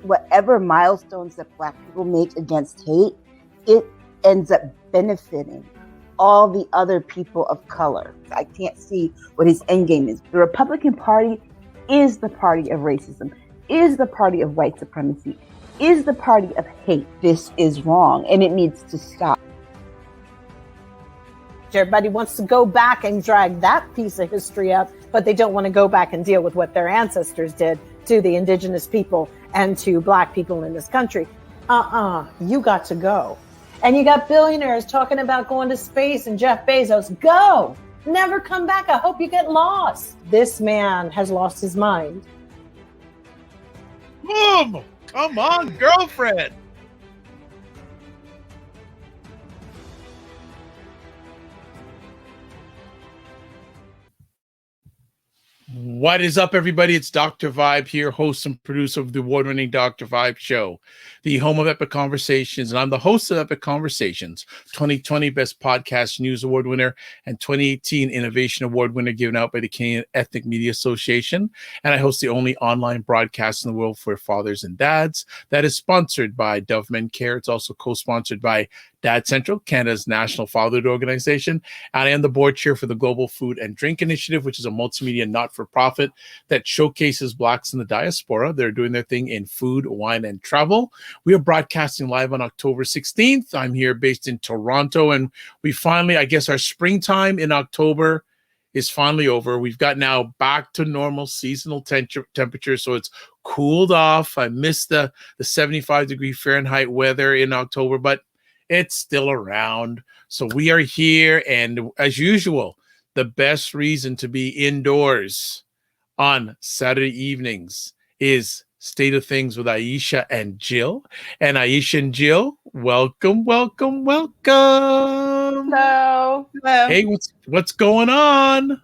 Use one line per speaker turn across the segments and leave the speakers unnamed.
whatever milestones that Black people make against hate, it ends up benefiting all the other people of color. I can't see what his end game is. The Republican Party is the party of racism, is the party of white supremacy, is the party of hate. This is wrong, and it needs to stop.
Everybody wants to go back and drag that piece of history up, but they don't want to go back and deal with what their ancestors did to the indigenous people and to Black people in this country. You got to go. And you got billionaires talking about going to space and Jeff Bezos. Go! Never come back. I hope you get lost. This man has lost his mind.
Boom! Come on, girlfriend. What is up, everybody? It's Dr. Vibe here, host and producer of the award-winning Dr. Vibe Show, the home of Epic Conversations, and I'm the host of Epic Conversations, 2020 Best Podcast News Award winner and 2018 Innovation Award winner given out by the Canadian Ethnic Media Association, and I host the only online broadcast in the world for fathers and dads that is sponsored by Dove Men Care. It's also co-sponsored by Dad Central, Canada's national fatherhood organization, and I am the board chair for the Global Food and Drink Initiative, which is a multimedia not-for-profit that showcases Blacks in the diaspora. They're doing their thing in food, wine, and travel. We are broadcasting live on October 16th. I'm here based in Toronto, and we finally, I guess our springtime in October is finally over. We've got now back to normal seasonal temperature, so it's cooled off. I missed the 75-degree Fahrenheit weather in October, but it's still around. So we are here, and as usual, the best reason to be indoors on Saturday evenings is State of Things with Aisha and Jill. And Aisha and Jill, welcome, welcome, welcome.
Hello.
Hey, what's going on?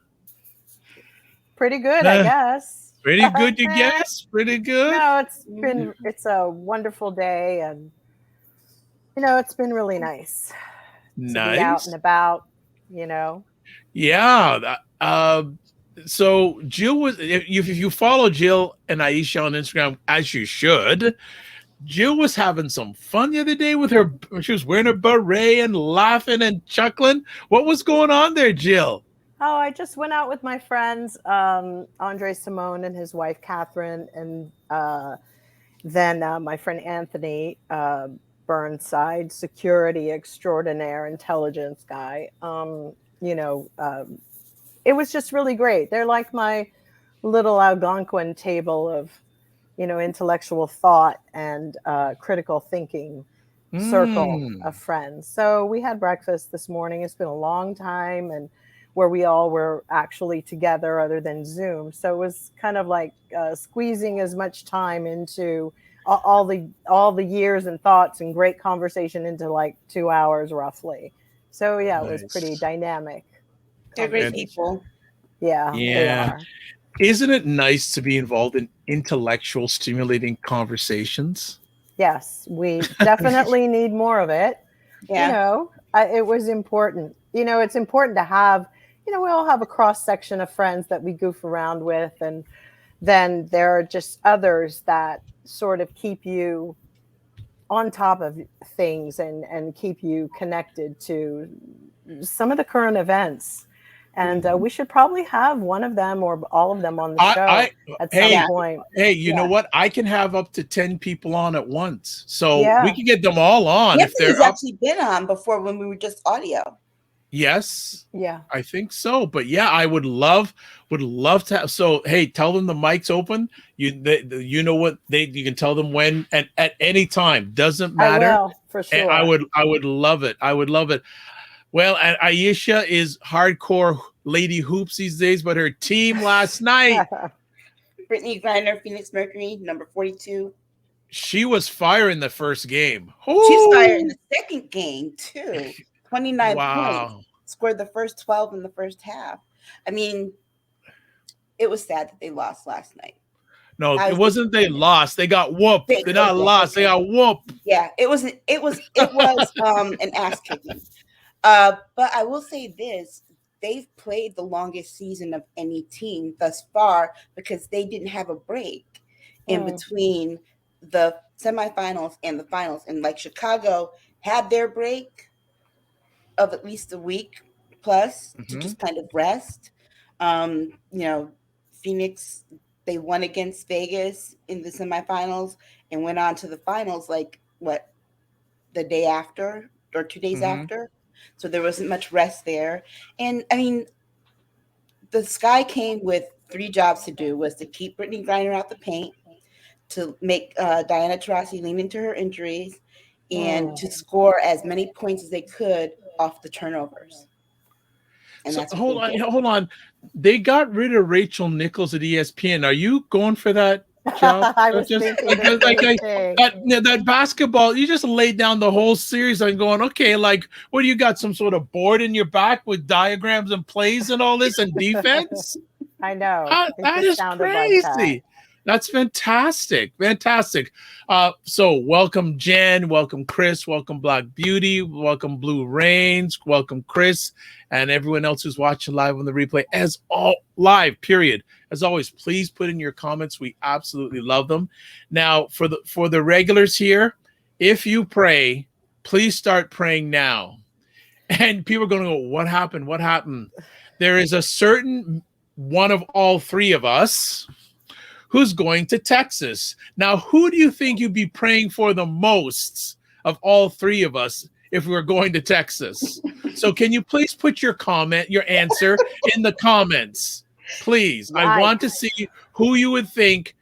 Pretty good, I guess.
Pretty good, you guess? Pretty good?
No, it's a wonderful day, and it's been really nice.
Nice.
To be out and about,
Yeah. So Jill was, if you follow Jill and Aisha on Instagram, as you should, Jill was having some fun the other day with her. She was wearing a beret and laughing and chuckling. What was going on there, Jill?
Oh, I just went out with my friends, Andre Simone and his wife, Catherine, and then my friend Anthony, Burnside, security extraordinaire, intelligence guy. It was just really great. They're like my little Algonquin table of, intellectual thought and critical thinking circle of friends. So we had breakfast this morning. It's been a long time, and where we all were actually together other than Zoom. So it was kind of like squeezing as much time into all the years and thoughts and great conversation into like 2 hours roughly. So yeah, nice. It was pretty dynamic.
They're great people.
Yeah. They are.
Isn't it nice to be involved in intellectual, stimulating conversations?
Yes, we definitely need more of it.
Yeah.
It was important. It's important to have, we all have a cross section of friends that we goof around with, and then there are just others that sort of keep you on top of things and keep you connected to some of the current events. And we should probably have one of them or all of them on the show at some point.
Hey, you know what? I can have up to 10 people on at once. So we can get them all on.
Anthony's actually been on before when we were just audio.
Yes.
Yeah.
I think so. But yeah, I would love to have. So, hey, tell them the mic's open. You know what you can tell them when and at any time. Doesn't matter.
I will, for sure.
And I would love it. I would love it. Well, and Aisha is hardcore lady hoops these days, but her team last night.
Brittany Griner, Phoenix Mercury, number 42.
She was fire in the first game.
Ooh. She was fire in the second game, too. 29 points. Scored the first 12 in the first half. I mean, it was sad that they lost last night.
No, it wasn't they lost. They got whooped. They not lost. They got whooped.
Yeah, it was an ass kicking. But I will say this, they've played the longest season of any team thus far because they didn't have a break in between the semifinals and the finals, and like Chicago had their break of at least a week plus to just kind of rest. Phoenix, they won against Vegas in the semifinals and went on to the finals the day after or 2 days after. So there wasn't much rest there. And I mean, the Sky came with 3 jobs to do: was to keep Brittany Griner out the paint, to make Diana Taurasi lean into her injuries, and to score as many points as they could off the turnovers. And
so hold on. They got rid of Rachel Nichols at ESPN. Are you going for that job?
I was thinking
that basketball. You just laid down the whole series and going, okay, like, what do you got? Some sort of board in your back with diagrams and plays and all this and defense?
I know.
That is crazy. That's fantastic. Fantastic. So welcome Jen, welcome Chris, welcome Black Beauty, welcome Blue Rains, welcome Chris, and everyone else who's watching live on the replay. As all live, period. As always, please put in your comments. We absolutely love them. Now, for the regulars here, if you pray, please start praying now. And people are going to go, what happened? What happened? There is a certain one of all 3 of us who's going to Texas. Now, who do you think you'd be praying for the most of all 3 of us if we were going to Texas? So can you please put your answer in the comments, please? Right. I want to see who you would think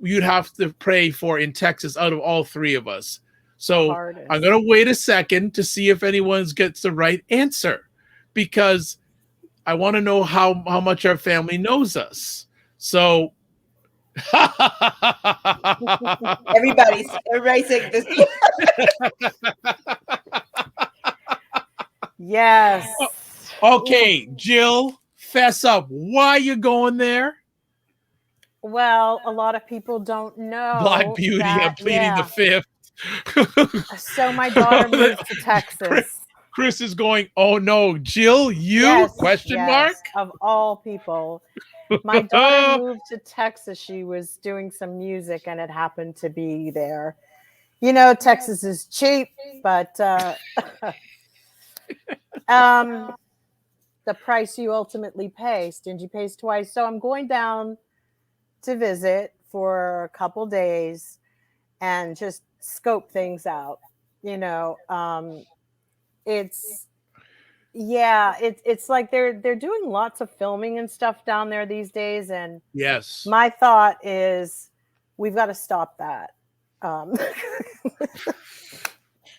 you'd have to pray for in Texas out of all 3 of us. So I'm going to wait a second to see if anyone gets the right answer, because I want to know how much our family knows us. So
everybody saying this.
Yes.
Okay, Jill, fess up. Why are you going there?
Well, a lot of people don't know.
Black Beauty, I'm pleading the 5th.
So my daughter moved to Texas.
Chris is going, oh no, Jill, you?
Yes,
question mark?
Of all people. My daughter moved to Texas. She was doing some music and it happened to be there. You know, Texas is cheap, but the price you ultimately pay, stingy pays twice. So I'm going down to visit for a couple days and just scope things out. You know, it's like they're doing lots of filming and stuff down there these days, and
yes,
my thought is we've got to stop that.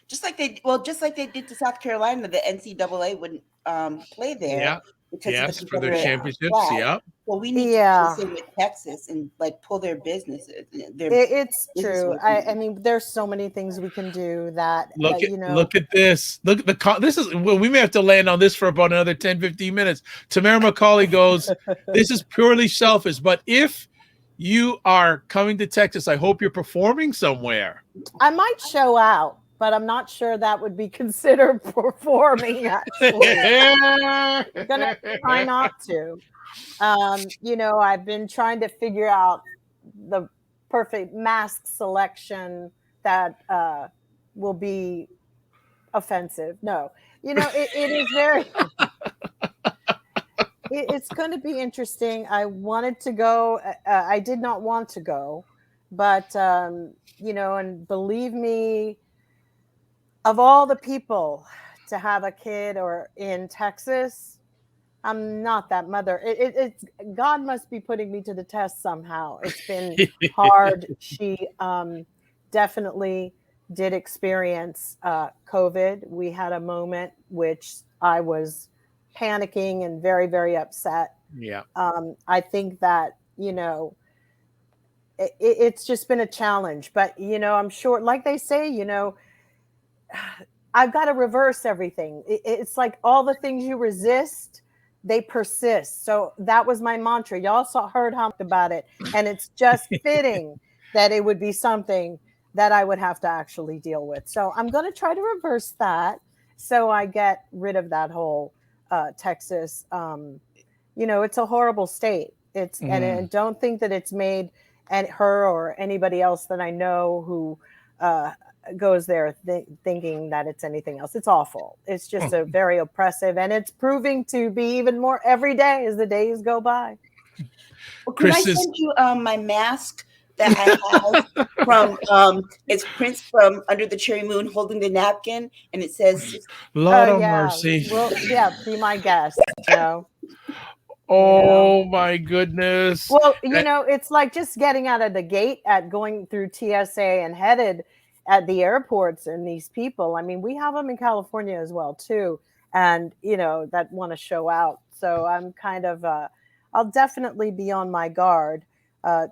Just like they did to South Carolina, the NCAA wouldn't play there because
for their championships. Yeah.
Well, we need to do the same with Texas and like pull their businesses.
It's true. I mean, there's so many things we can do that.
Look at this. This is. Well, we may have to land on this for about another 10-15 minutes. Tamara McCauley goes, "This is purely selfish, but if you are coming to Texas, I hope you're performing somewhere."
I might show out, but I'm not sure that would be considered performing, actually. I'm going to try not to. I've been trying to figure out the perfect mask selection that will be offensive. No, it is very... It's going to be interesting. I wanted to go. I did not want to go, but, and believe me, of all the people to have a kid or in Texas, I'm not that mother. It's God must be putting me to the test somehow. It's been hard. She definitely did experience COVID. We had a moment which I was panicking and very, very upset.
Yeah.
I think that, it's just been a challenge, but, I'm sure, like they say, I've got to reverse everything. It's like all the things you resist, they persist. So that was my mantra. Y'all heard how about it. And it's just fitting that it would be something that I would have to actually deal with. So I'm going to try to reverse that. So I get rid of that whole Texas. It's a horrible state. And I don't think that it's made and her or anybody else that I know who goes there thinking that it's anything else. It's awful. It's just a very oppressive, and it's proving to be even more every day as the days go by.
Well, can I send you my mask that I have from it's Prince from Under the Cherry Moon holding the napkin, and it says
Lord of mercy.
Well, yeah, be my guest.
Oh my goodness.
Well, it's like just getting out of the gate at going through TSA and headed at the airports, and these people, I mean, we have them in California as well too, and that want to show out. So I'm kind of I'll definitely be on my guard,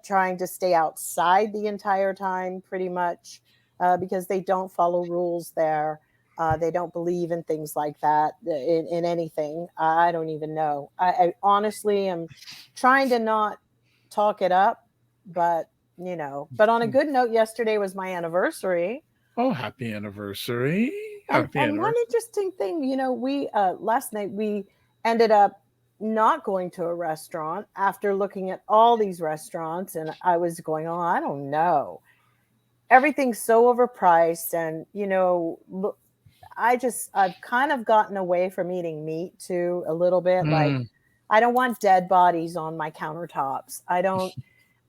trying to stay outside the entire time pretty much, because they don't follow rules there. They don't believe in things like that, in anything. I don't even know. I honestly am trying to not talk it up, but but on a good note, yesterday was my anniversary.
Oh, happy anniversary.
And one interesting thing, we last night we ended up not going to a restaurant after looking at all these restaurants, and I was going, oh, I don't know. Everything's so overpriced, and look, I've kind of gotten away from eating meat too a little bit. Like, I don't want dead bodies on my countertops.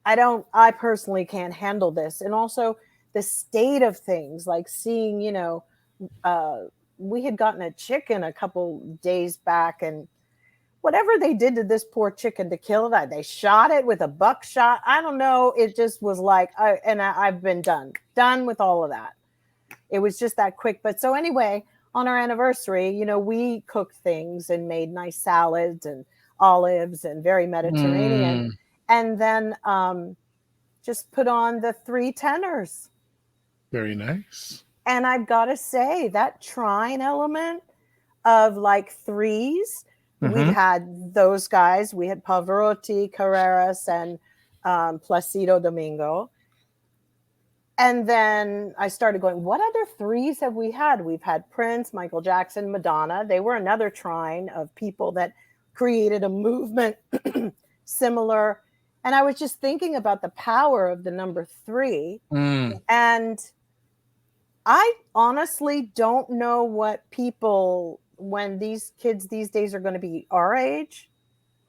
I personally can't handle this. And also the state of things, like seeing, we had gotten a chicken a couple days back, and whatever they did to this poor chicken to kill it, they shot it with a buckshot. I don't know. It just was like, I've been done with all of that. It was just that quick. But so anyway, on our anniversary, we cooked things and made nice salads and olives and very Mediterranean. And then just put on the 3 tenors.
Very nice.
And I've got to say that trine element of like threes, we had those guys. We had Pavarotti, Carreras, and Placido Domingo. And then I started going, what other threes have we had? We've had Prince, Michael Jackson, Madonna. They were another trine of people that created a movement similar. And I was just thinking about the power of the number 3. And I honestly don't know what people, when these kids these days are going to be our age,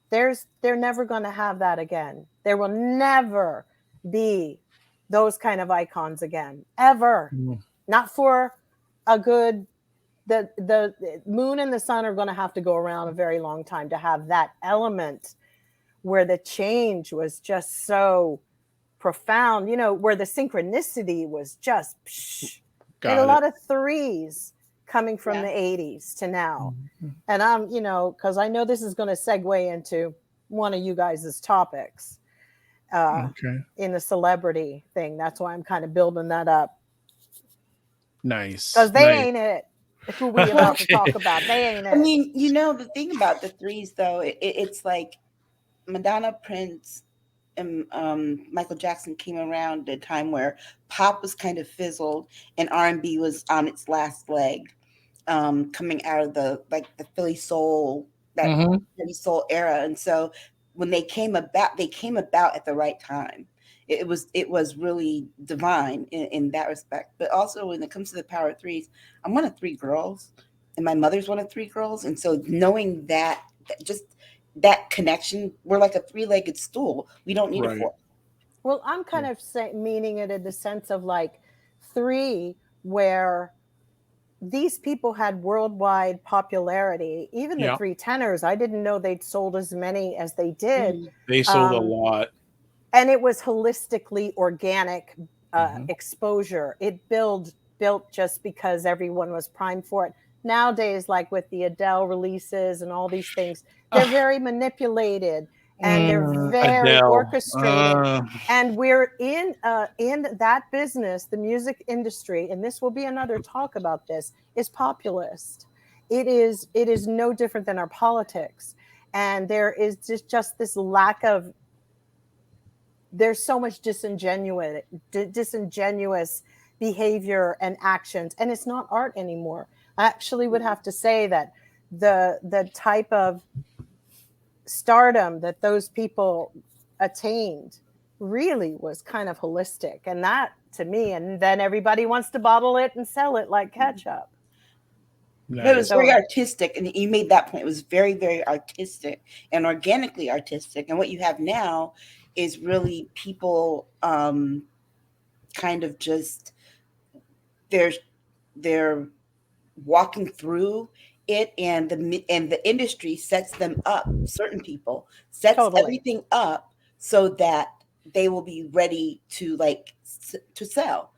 they're never going to have that again. There will never be those kind of icons again, ever. Not for a good, the moon and the sun are going to have to go around a very long time to have that element where the change was just so profound, where the synchronicity was just and a lot of threes coming from the 80s to now. And I'm, because I know this is going to segue into one of you guys' topics in the celebrity thing. That's why I'm kind of building that up.
Nice.
Because they ain't it. Who we about to talk about. They ain't it.
I mean, the thing about the threes, though, it's like Madonna, Prince, and Michael Jackson came around at a time where pop was kind of fizzled and R&B was on its last leg, coming out of the Philly soul, Philly soul era. And so when they came about at the right time. It was really divine in that respect. But also when it comes to the power of threes, I'm one of 3 girls, and my mother's one of 3 girls, and so knowing that just that connection, we're like a 3-legged stool. We don't need a 4th.
Well, I'm kind of meaning it in the sense of like 3, where these people had worldwide popularity. Even the 3 tenors, I didn't know they'd sold as many as they did.
They sold a lot.
And it was holistically organic exposure. It built just because everyone was primed for it. Nowadays, like with the Adele releases and all these things, they're very manipulated and they're very orchestrated. And we're in that business, the music industry, and this will be another talk about this, is populist. It is no different than our politics. And there is just this lack of, there's so much disingenuous behavior and actions, and it's not art anymore. I actually would have to say that the type of stardom that those people attained really was kind of holistic. And that to me, and then everybody wants to bottle it and sell it like ketchup.
But it was
Nice.
very artistic, and you made that point. It was very, very artistic and organically artistic. And what you have now is really people kind of just they're walking through it, and the industry sets them up. Certain people sets everything up so that they will be ready to to sell.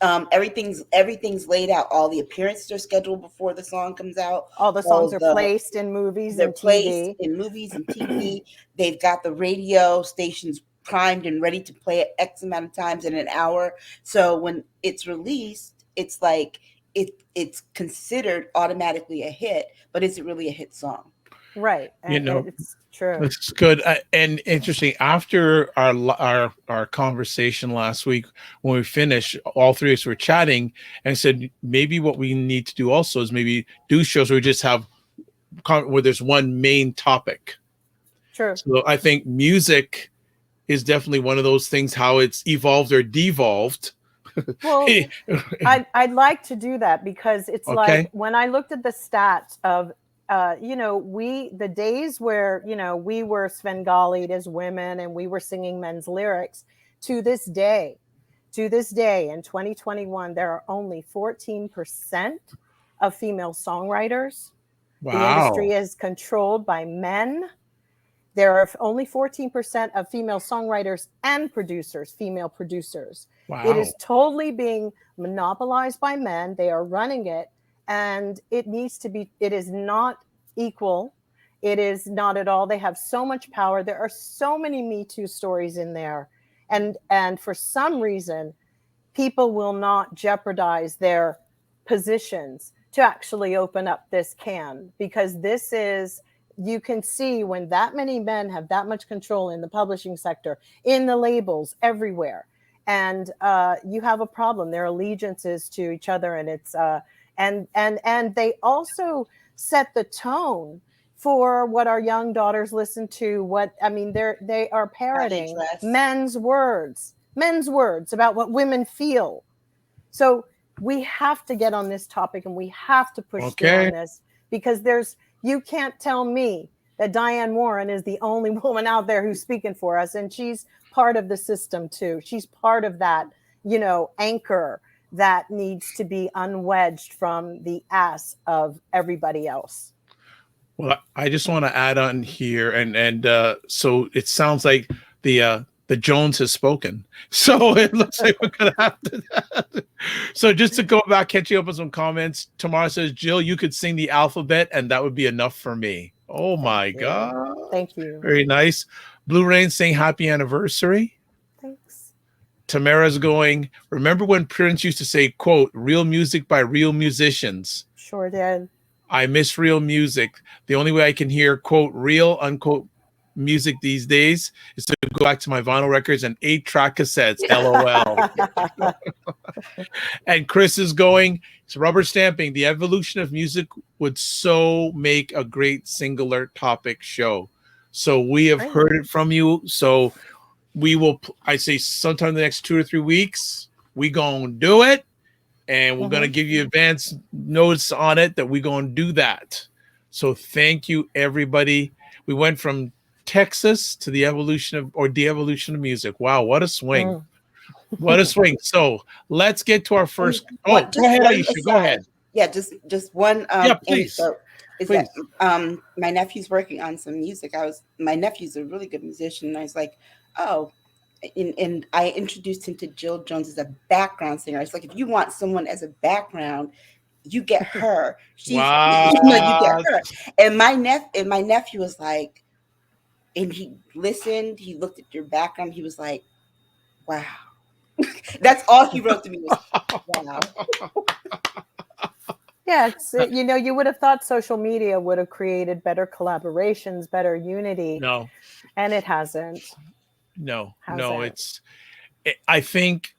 Everything's laid out. All the appearances are scheduled before the song comes out.
All the songs are placed in movies and
TV. They've got the radio stations primed and ready to play it X amount of times in an hour. So when it's released, it's like it's considered automatically a hit, but is it really a hit song?
Right. And it's true.
It's good and interesting. After our conversation last week, when we finished, all three of us were chatting and said maybe what we need to do also is maybe do shows where we just have where there's one main topic.
Sure.
So I think music is definitely one of those things, how it's evolved or devolved.
Well, I'd like to do that, because it's like when I looked at the stats of the days where, we were Svengali'd as women and we were singing men's lyrics, to this day in 2021, there are only 14% of female songwriters.
Wow.
The industry is controlled by men. There are only 14% of female songwriters and producers, female producers.
Wow.
It is totally being monopolized by men. They are running it. And it is not equal. It is not at all. They have so much power. There are so many Me Too stories in there. And for some reason, people will not jeopardize their positions to actually open up this can, because this is, you can see when that many men have that much control in the publishing sector, in the labels, everywhere. And you have a problem. Their allegiances to each other, and it's and they also set the tone for what our young daughters listen to. They are parroting men's words about what women feel. So we have to get on this topic, and we have to push through on this, because you can't tell me that Diane Warren is the only woman out there who's speaking for us, and she's part of the system too. She's part of that, anchor that needs to be unwedged from the ass of everybody else.
Well, I just want to add on here, and so it sounds like the Jones has spoken. So it looks like we're gonna have to. So just to go back, catching up with some comments. Tamara says, Jill, you could sing the alphabet, and that would be enough for me. Oh my God!
Thank you.
Very nice. Blue Rain saying happy anniversary.
Thanks.
Tamara's going, remember when Prince used to say, quote, real music by real musicians?
Sure did.
I miss real music. The only way I can hear, quote, real, unquote, music these days is to go back to my vinyl records and 8-track cassettes, LOL. And Chris is going, it's rubber stamping. The evolution of music would so make a great singular topic show. So we have heard it from you. So we will, I say sometime in the next 2 or 3 weeks, we gonna do it. And we're gonna give you advance notice on it that we're gonna do that. So thank you, everybody. We went from Texas to the evolution of de-evolution of music. Wow, what a swing. What a swing. So let's get to our first. Go ahead, Aisha. Go ahead.
Yeah, just one.
Please.
That my nephew's working on some music. My nephew's a really good musician, and I was like, oh, and I introduced him to Jill Jones as a background singer. It's like, if you want someone as a background, you get her. You get her. And my nephew was like, and he listened. He looked at your background. He was like, wow. That's all he wrote to me was, wow.
Yeah, it's, you would have thought social media would have created better collaborations, better unity.
No.
And it hasn't.
No. I think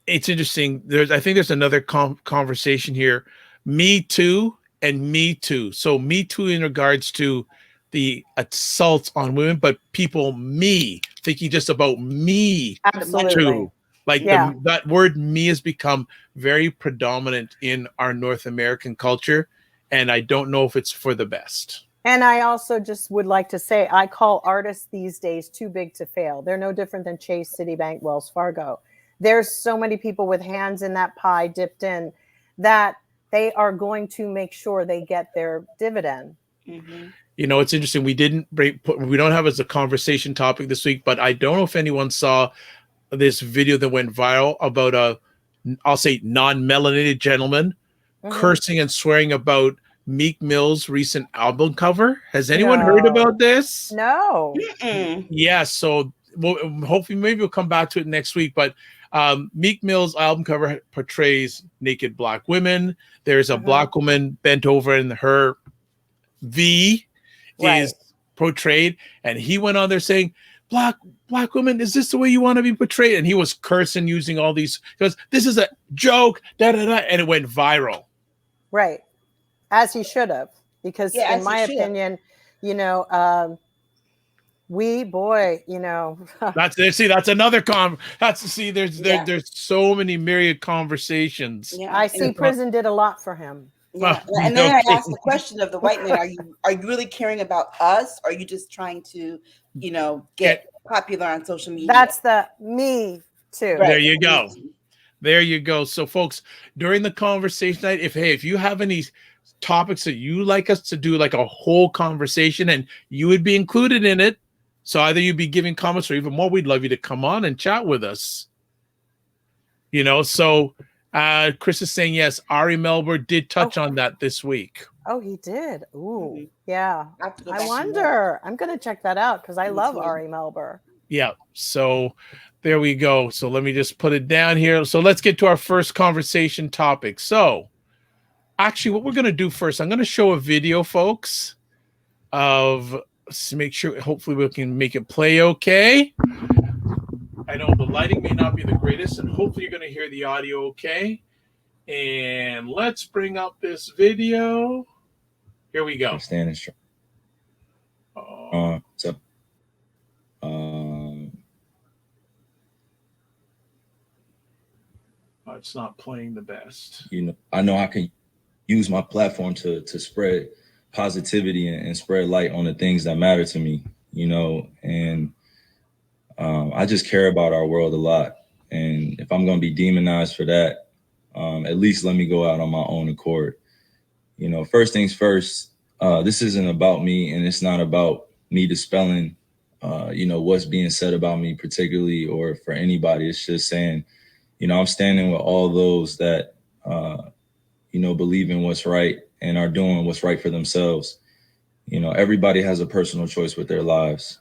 it's interesting. I think there's another conversation here. Me Too and Me Too. So Me Too in regards to the assaults on women, but people, me thinking just about me
Absolutely.
too. Like
Yeah.
that word "me" has become very predominant in our North American culture, and I don't know if it's for the best.
And I also just would like to say, I call artists these days too big to fail. They're no different than Chase, Citibank, Wells Fargo. There's so many people with hands in that pie dipped in that they are going to make sure they get their dividend.
Mm-hmm.
You know, it's interesting. We don't have as a conversation topic this week, but I don't know if anyone saw this video that went viral about I'll say non-melanated gentleman cursing and swearing about Meek Mill's recent album cover. Has anyone heard about this?
No.
Yeah, so hopefully maybe we'll come back to it next week, but Meek Mill's album cover portrays naked black women. There's a black woman bent over and her V is portrayed, and he went on there saying, black women, is this the way you want to be portrayed? And he was cursing, using all these, because this is a joke, and it went viral.
Right. As he should have, because in my opinion, you know,
that's another there's so many myriad conversations.
Yeah, I see prison did a lot for him.
Yeah. And then I asked the question of the white man, are you really caring about us? Or are you just trying to, you know, get popular on social media?
That's the me too.
Right. There you go. There you go. So folks, during the conversation night, if you have any topics that you like us to do like a whole conversation and you would be included in it, so either you'd be giving comments or even more, we'd love you to come on and chat with us. You know, so Chris is saying, yes, Ari Melber did touch on that this week.
Oh, he did. Ooh, yeah. I wonder. I'm going to check that out because I love Ari Melber.
Yeah. So there we go. So let me just put it down here. So let's get to our first conversation topic. So actually what we're going to do first, I'm going to show a video, folks, of make sure, hopefully we can make it play okay. I know the lighting may not be the greatest, and hopefully you're going to hear the audio okay. And let's bring up this video. Here we go.
Standing strong. So,
it's not playing the best.
You know, I know I can use my platform to spread positivity and spread light on the things that matter to me, you know, and I just care about our world a lot. And if I'm going to be demonized for that, at least let me go out on my own accord. You know, first things first, this isn't about me, and it's not about me dispelling, you know, what's being said about me particularly or for anybody. It's just saying, you know, I'm standing with all those that, you know, believe in what's right and are doing what's right for themselves. You know, everybody has a personal choice with their lives.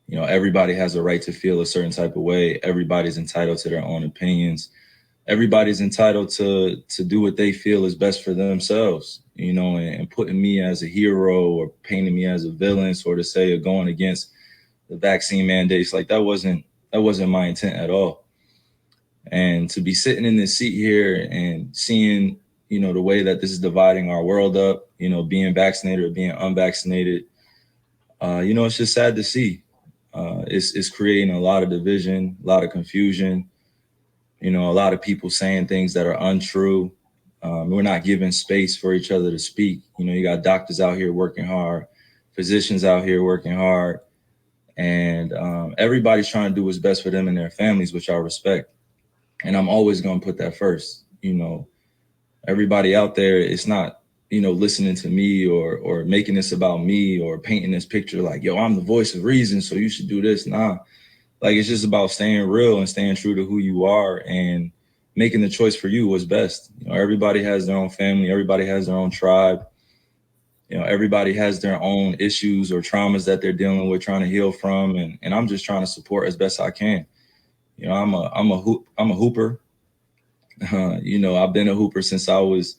You know, everybody has a right to feel a certain type of way. Everybody's entitled to their own opinions. Everybody's entitled to do what they feel is best for themselves, you know, and putting me as a hero or painting me as a villain, sort of say, or going against the vaccine mandates, like that wasn't my intent at all. And to be sitting in this seat here and seeing, you know, the way that this is dividing our world up, you know, being vaccinated or being unvaccinated, you know, it's just sad to see. It's creating a lot of division, a lot of confusion, you know, a lot of people saying things that are untrue. We're not giving space for each other to speak. You know, you got doctors out here working hard, physicians out here working hard, and everybody's trying to do what's best for them and their families, which I respect. And I'm always going to put that first. You know, everybody out there, it's not, you know, listening to me or making this about me or painting this picture like, yo, I'm the voice of reason, so you should do this. Nah, like, it's just about staying real and staying true to who you are and making the choice for you what's best. You know, everybody has their own family. Everybody has their own tribe. You know, everybody has their own issues or traumas that they're dealing with, trying to heal from. And I'm just trying to support as best I can. You know, I'm a hooper. You know, I've been a hooper since I was,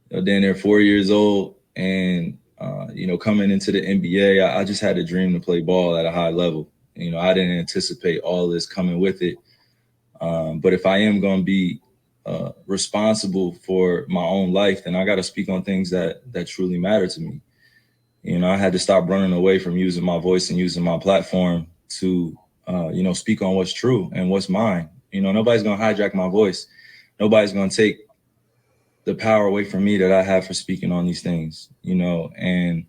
you know, down there 4 years old. And, you know, coming into the NBA, I just had a dream to play ball at a high level. You know, I didn't anticipate all this coming with it. But if I am going to be responsible for my own life, then I got to speak on things that truly matter to me. You know, I had to stop running away from using my voice and using my platform to, speak on what's true and what's mine. Nobody's going to hijack my voice. Nobody's going to take the power away from me that I have for speaking on these things, and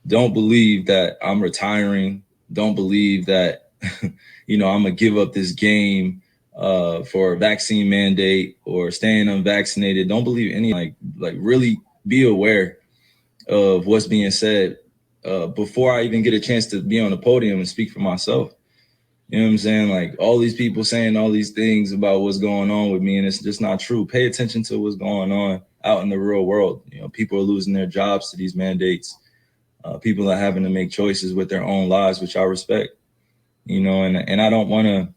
don't believe that I'm retiring. Don't believe that, I'm going to give up this game for a vaccine mandate or staying unvaccinated. Don't believe any, like really be aware of what's being said before I even get a chance to be on the podium and speak for myself. You know what I'm saying? Like all these people saying all these things about what's going on with me, and it's just not true. Pay attention to what's going on out in the real world. People are losing their jobs to these mandates. People are having to make choices with their own lives, which I respect. And I don't want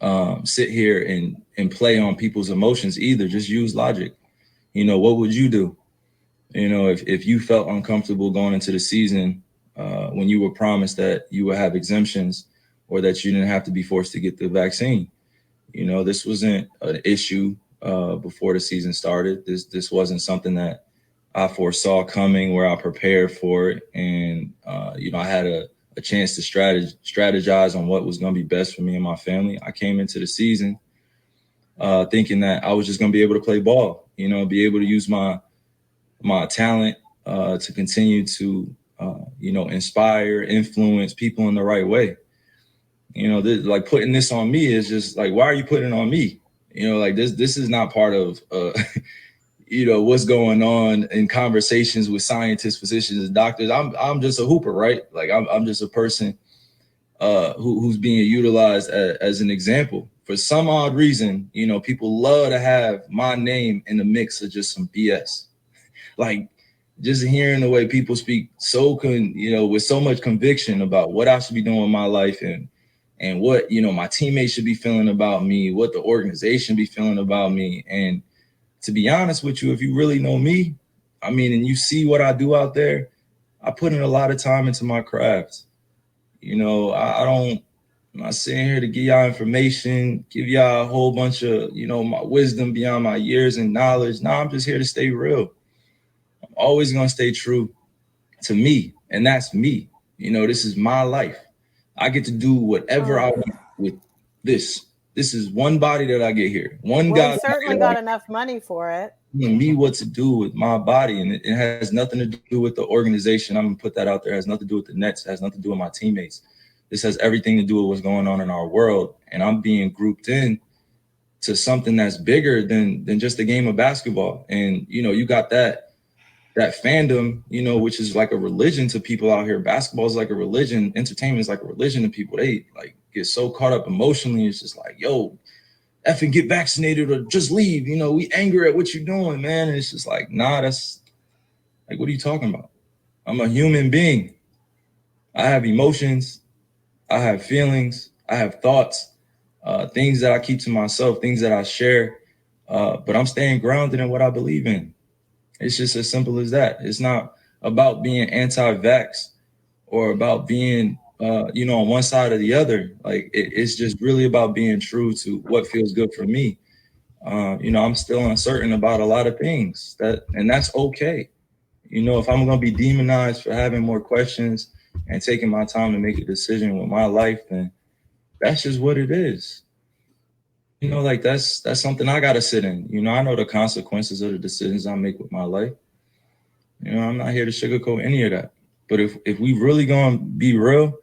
to sit here and play on people's emotions either. Just use logic. What would you do? If you felt uncomfortable going into the season when you were promised that you would have exemptions or that you didn't have to be forced to get the vaccine. This wasn't an issue before the season started. This wasn't something that I foresaw coming, where I prepared for it. And, I had a chance to strategize on what was going to be best for me and my family. I came into the season thinking that I was just going to be able to play ball, be able to use my talent to continue to, inspire, influence people in the right way. Like putting this on me is just like, why are you putting it on me? This is not part of, what's going on in conversations with scientists, physicians, and doctors. I'm just a hooper, right? Like I'm just a person who's being utilized as an example. For some odd reason, people love to have my name in the mix of just some BS. Like just hearing the way people speak with so much conviction about what I should be doing in my life and what, my teammates should be feeling about me, what the organization be feeling about me. And to be honest with you, if you really know me, and you see what I do out there, I put in a lot of time into my craft. I'm not sitting here to give y'all information, give y'all a whole bunch of, my wisdom beyond my years and knowledge. No, I'm just here to stay real. I'm always going to stay true to me. And that's me. This is my life. I get to do whatever I want with this. This is one body that I get here. One guy.
You certainly got enough money for it.
Me what to do with my body. And it has nothing to do with the organization. I'm going to put that out there. It has nothing to do with the Nets. It has nothing to do with my teammates. This has everything to do with what's going on in our world. And I'm being grouped in to something that's bigger than just a game of basketball. And, you got that fandom, which is like a religion to people out here. Basketball is like a religion. Entertainment is like a religion to people. They like get so caught up emotionally. It's just like, yo, effing get vaccinated or just leave. We angry at what you're doing, man. And it's just like, nah, that's like, what are you talking about? I'm a human being. I have emotions. I have feelings. I have thoughts, things that I keep to myself, things that I share. But I'm staying grounded in what I believe in. It's just as simple as that. It's not about being anti-vax or about being, on one side or the other. Like it's just really about being true to what feels good for me. I'm still uncertain about a lot of things and that's okay. If I'm going to be demonized for having more questions and taking my time to make a decision with my life, then that's just what it is. That's something I got to sit in. I know the consequences of the decisions I make with my life. I'm not here to sugarcoat any of that. But if we really going to be real,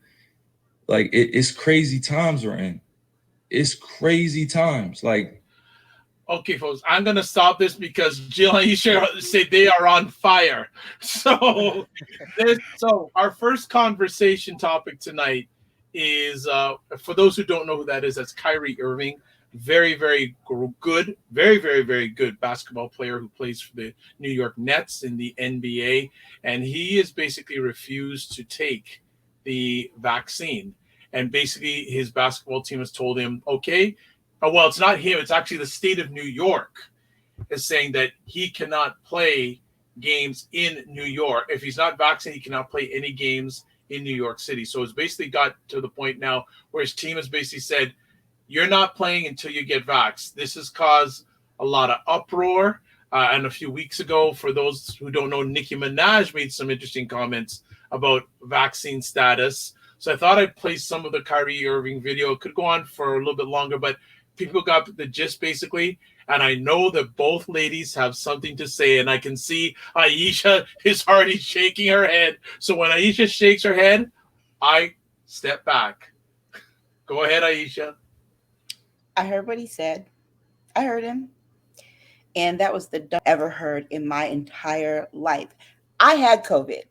like it's crazy times we're in. It's crazy times. Like,
okay, folks, I'm going to stop this because Jill and Aisha say they are on fire. So our first conversation topic tonight is, for those who don't know who that is, that's Kyrie Irving. Very, very good, very, very, very good basketball player who plays for the New York Nets in the NBA. And he has basically refused to take the vaccine. And basically his basketball team has told him, okay, well, it's not him. It's actually the state of New York is saying that he cannot play games in New York. If he's not vaccinated, he cannot play any games in New York City. So it's basically got to the point now where his team has basically said, you're not playing until you get vaxxed. This has caused a lot of uproar. And a few weeks ago, for those who don't know, Nicki Minaj made some interesting comments about vaccine status. So I thought I'd play some of the Kyrie Irving video. It could go on for a little bit longer, but people got the gist basically. And I know that both ladies have something to say. And I can see Aisha is already shaking her head. So when Aisha shakes her head, I step back. Go ahead, Aisha.
I heard what he said. I heard him. And that was the dumbest I've ever heard in my entire life. I had COVID.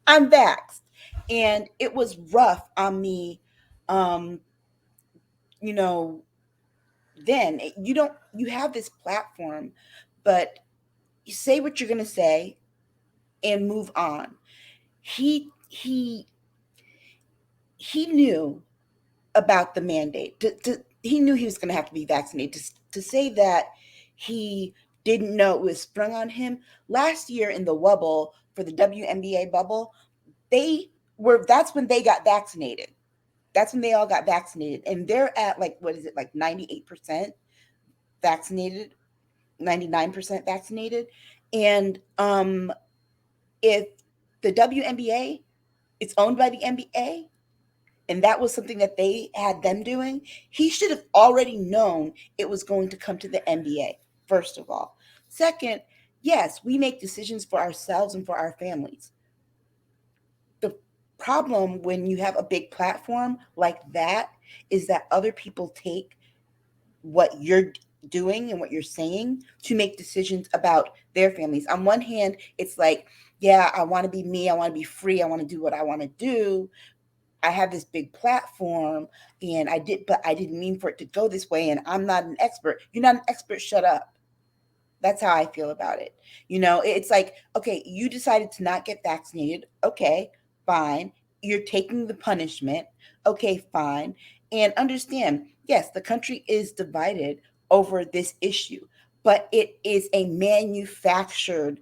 I'm vaxxed. And it was rough on me. You know, then you have this platform, but you say what you're going to say and move on. He knew about the mandate. He knew he was going to have to be vaccinated. To say that he didn't know it was sprung on him last year in the Wubble for the WNBA bubble, that's when they got vaccinated. That's when they all got vaccinated, and they're at like 98% vaccinated, 99% vaccinated, and if the WNBA, it's owned by the NBA, and that was something that they had them doing, he should have already known it was going to come to the NBA, first of all. Second, yes, we make decisions for ourselves and for our families. The problem when you have a big platform like that is that other people take what you're doing and what you're saying to make decisions about their families. On one hand, it's like, yeah, I want to be me. I want to be free. I want to do what I want to do. I have this big platform but I didn't mean for it to go this way. And I'm not an expert. You're not an expert. Shut up. That's how I feel about it. It's like, okay, you decided to not get vaccinated. Okay, fine. You're taking the punishment. Okay, fine. And understand, yes, the country is divided over this issue, but it is a manufactured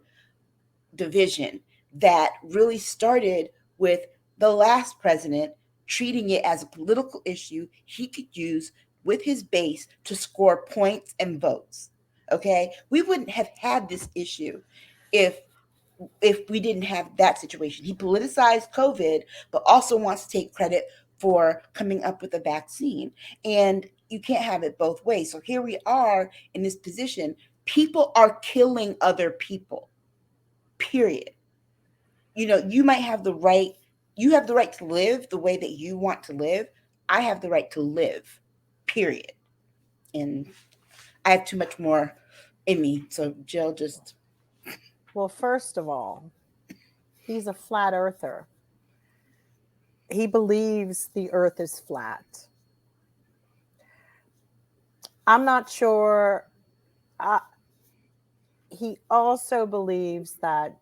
division that really started with the last president treating it as a political issue he could use with his base to score points and votes. Okay, we wouldn't have had this issue if we didn't have that situation. He politicized COVID, but also wants to take credit for coming up with a vaccine. And you can't have it both ways. So here we are in this position. People are killing other people, period. You might have the right, to live the way that you want to live. I have the right to live, period. And I have too much more in me. So Jill, just...
Well, first of all, he's a flat earther. He believes the earth is flat. I'm not sure. He also believes that,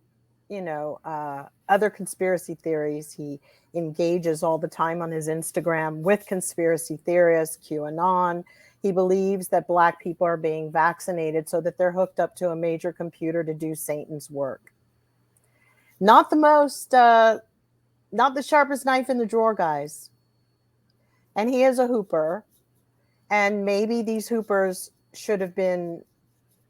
other conspiracy theories. He engages all the time on his Instagram with conspiracy theorists, QAnon. He believes that Black people are being vaccinated so that they're hooked up to a major computer to do Satan's work. Not the sharpest knife in the drawer, guys. And he is a hooper. And maybe these hoopers should have been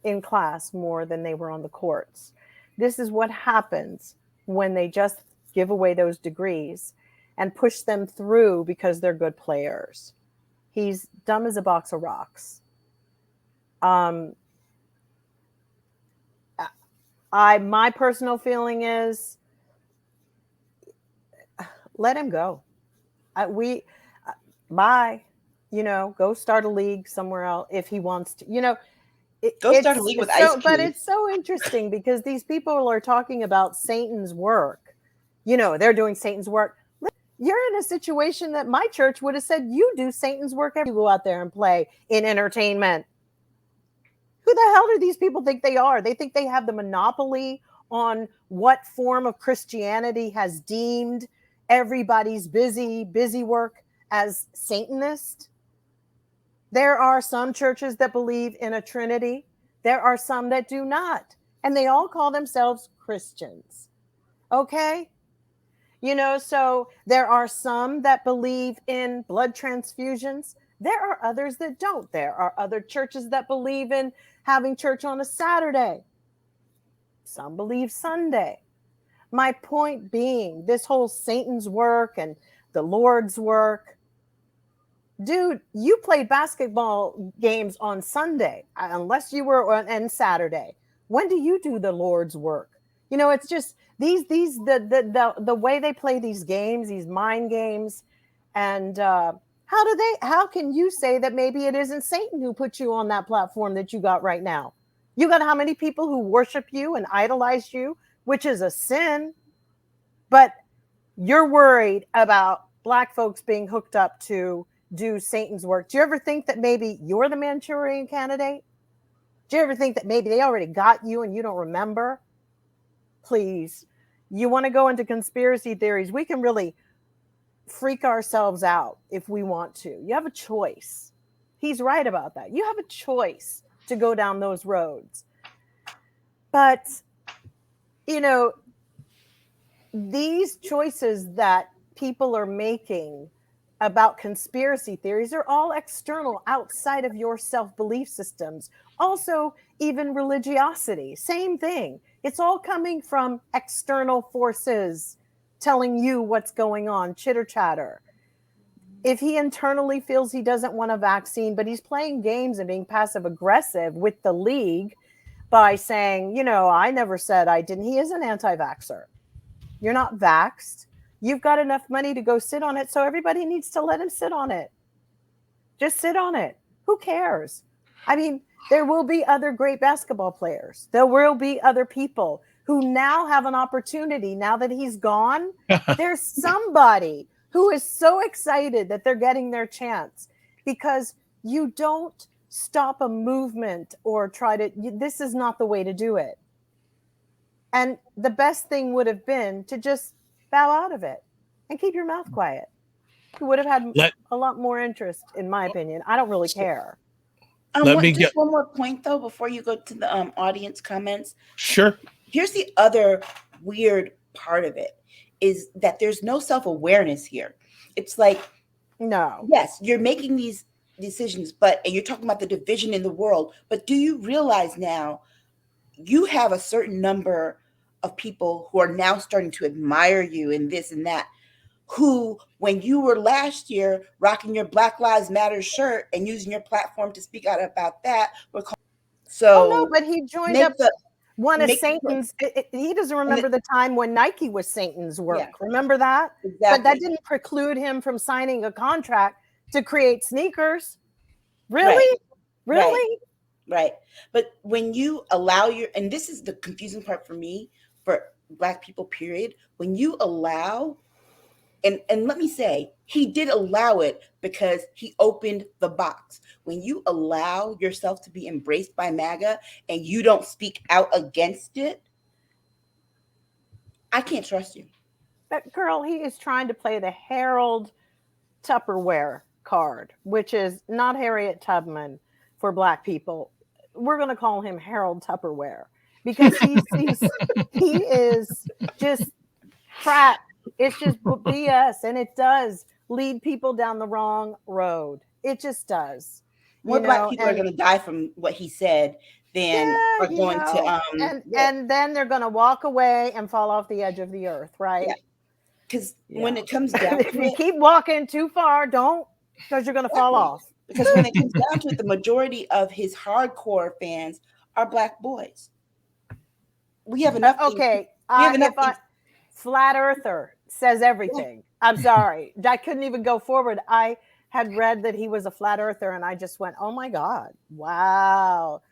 in class more than they were on the courts. This is what happens when they just give away those degrees and push them through because they're good players. He's dumb as a box of rocks. My personal feeling is, let him go. Bye. Go start a league somewhere else if he wants to.
Go start a league with Ice Cube.
But it's so interesting because these people are talking about Satan's work. They're doing Satan's work. You're in a situation that my church would have said, you do Satan's work every go out there and play in entertainment. Who the hell do these people think they are? They think they have the monopoly on what form of Christianity has deemed everybody's busy work as Satanist. There are some churches that believe in a Trinity. There are some that do not. And they all call themselves Christians. Okay? So there are some that believe in blood transfusions. There are others that don't. There are other churches that believe in having church on a Saturday. Some believe Sunday. My point being, this whole Satan's work and the Lord's work. Dude, you played basketball games on Sunday, unless you were on Saturday. When do you do the Lord's work? You know, it's just the way they play these games, these mind games, and how can you say that maybe it isn't Satan who put you on that platform that you got right now? You got how many people who worship you and idolize you, which is a sin, but you're worried about Black folks being hooked up to do Satan's work. Do you ever think that maybe you're the Manchurian candidate? Do you ever think that maybe they already got you and you don't remember? Please, you want to go into conspiracy theories? We can really freak ourselves out if we want to. You have a choice. He's right about that. You have a choice to go down those roads. But, you know, these choices that people are making about conspiracy theories are all external, outside of your self-belief systems. Also, even religiosity, same thing. It's all coming from external forces telling you what's going on, chitter chatter. If he internally feels he doesn't want a vaccine, but he's playing games and being passive aggressive with the league by saying, you know, I never said I didn't. He is an anti-vaxxer. You're not vaxxed. You've got enough money to go sit on it, so everybody needs to let him sit on it. Just sit on it. Who cares? I mean, there will be other great basketball players. There will be other people who now have an opportunity. Now that he's gone, there's somebody who is so excited that they're getting their chance, because you don't stop a movement or try to, this is not the way to do it. And the best thing would have been to just bow out of it and keep your mouth quiet. You would have had a lot more interest, in my opinion. I don't really care.
Just one more point, though, before you go to the audience comments.
Sure.
Here's the other weird part of it, is that there's no self-awareness here. It's like,
no.
Yes, you're making these decisions, and you're talking about the division in the world, but do you realize now you have a certain number of people who are now starting to admire you and this and that, who, when you were last year rocking your Black Lives Matter shirt and using your platform to speak out about that, so.
Oh no, but he joined up one of Satan's. He doesn't remember the time when Nike was Satan's work. Yeah. Remember that?
Exactly.
But that didn't preclude him from signing a contract to create sneakers. Really?
Right.
Really?
Right. But when you allow and this is the confusing part for me, for Black people, period, when you allow, and let me say, he did allow it because he opened the box. When you allow yourself to be embraced by MAGA and you don't speak out against it, I can't trust you.
That girl, he is trying to play the Harold Tupperware card, which is not Harriet Tubman for Black people. We're going to call him Harold Tupperware, because he is just crap. It's just BS, and it does lead people down the wrong road. It just does.
More Black people are going to die from what he said than are going to
and then they're going to walk away and fall off the edge of the earth, right?
Yeah. Because when it comes down to
if you keep walking too far, don't, because you're going to fall off.
Because when it comes down to it, the majority of his hardcore fans are Black boys. We have enough.
Okay. Flat Earther says everything. I'm sorry. I couldn't even go forward. I had read that he was a flat earther, and I just went, oh my God, wow.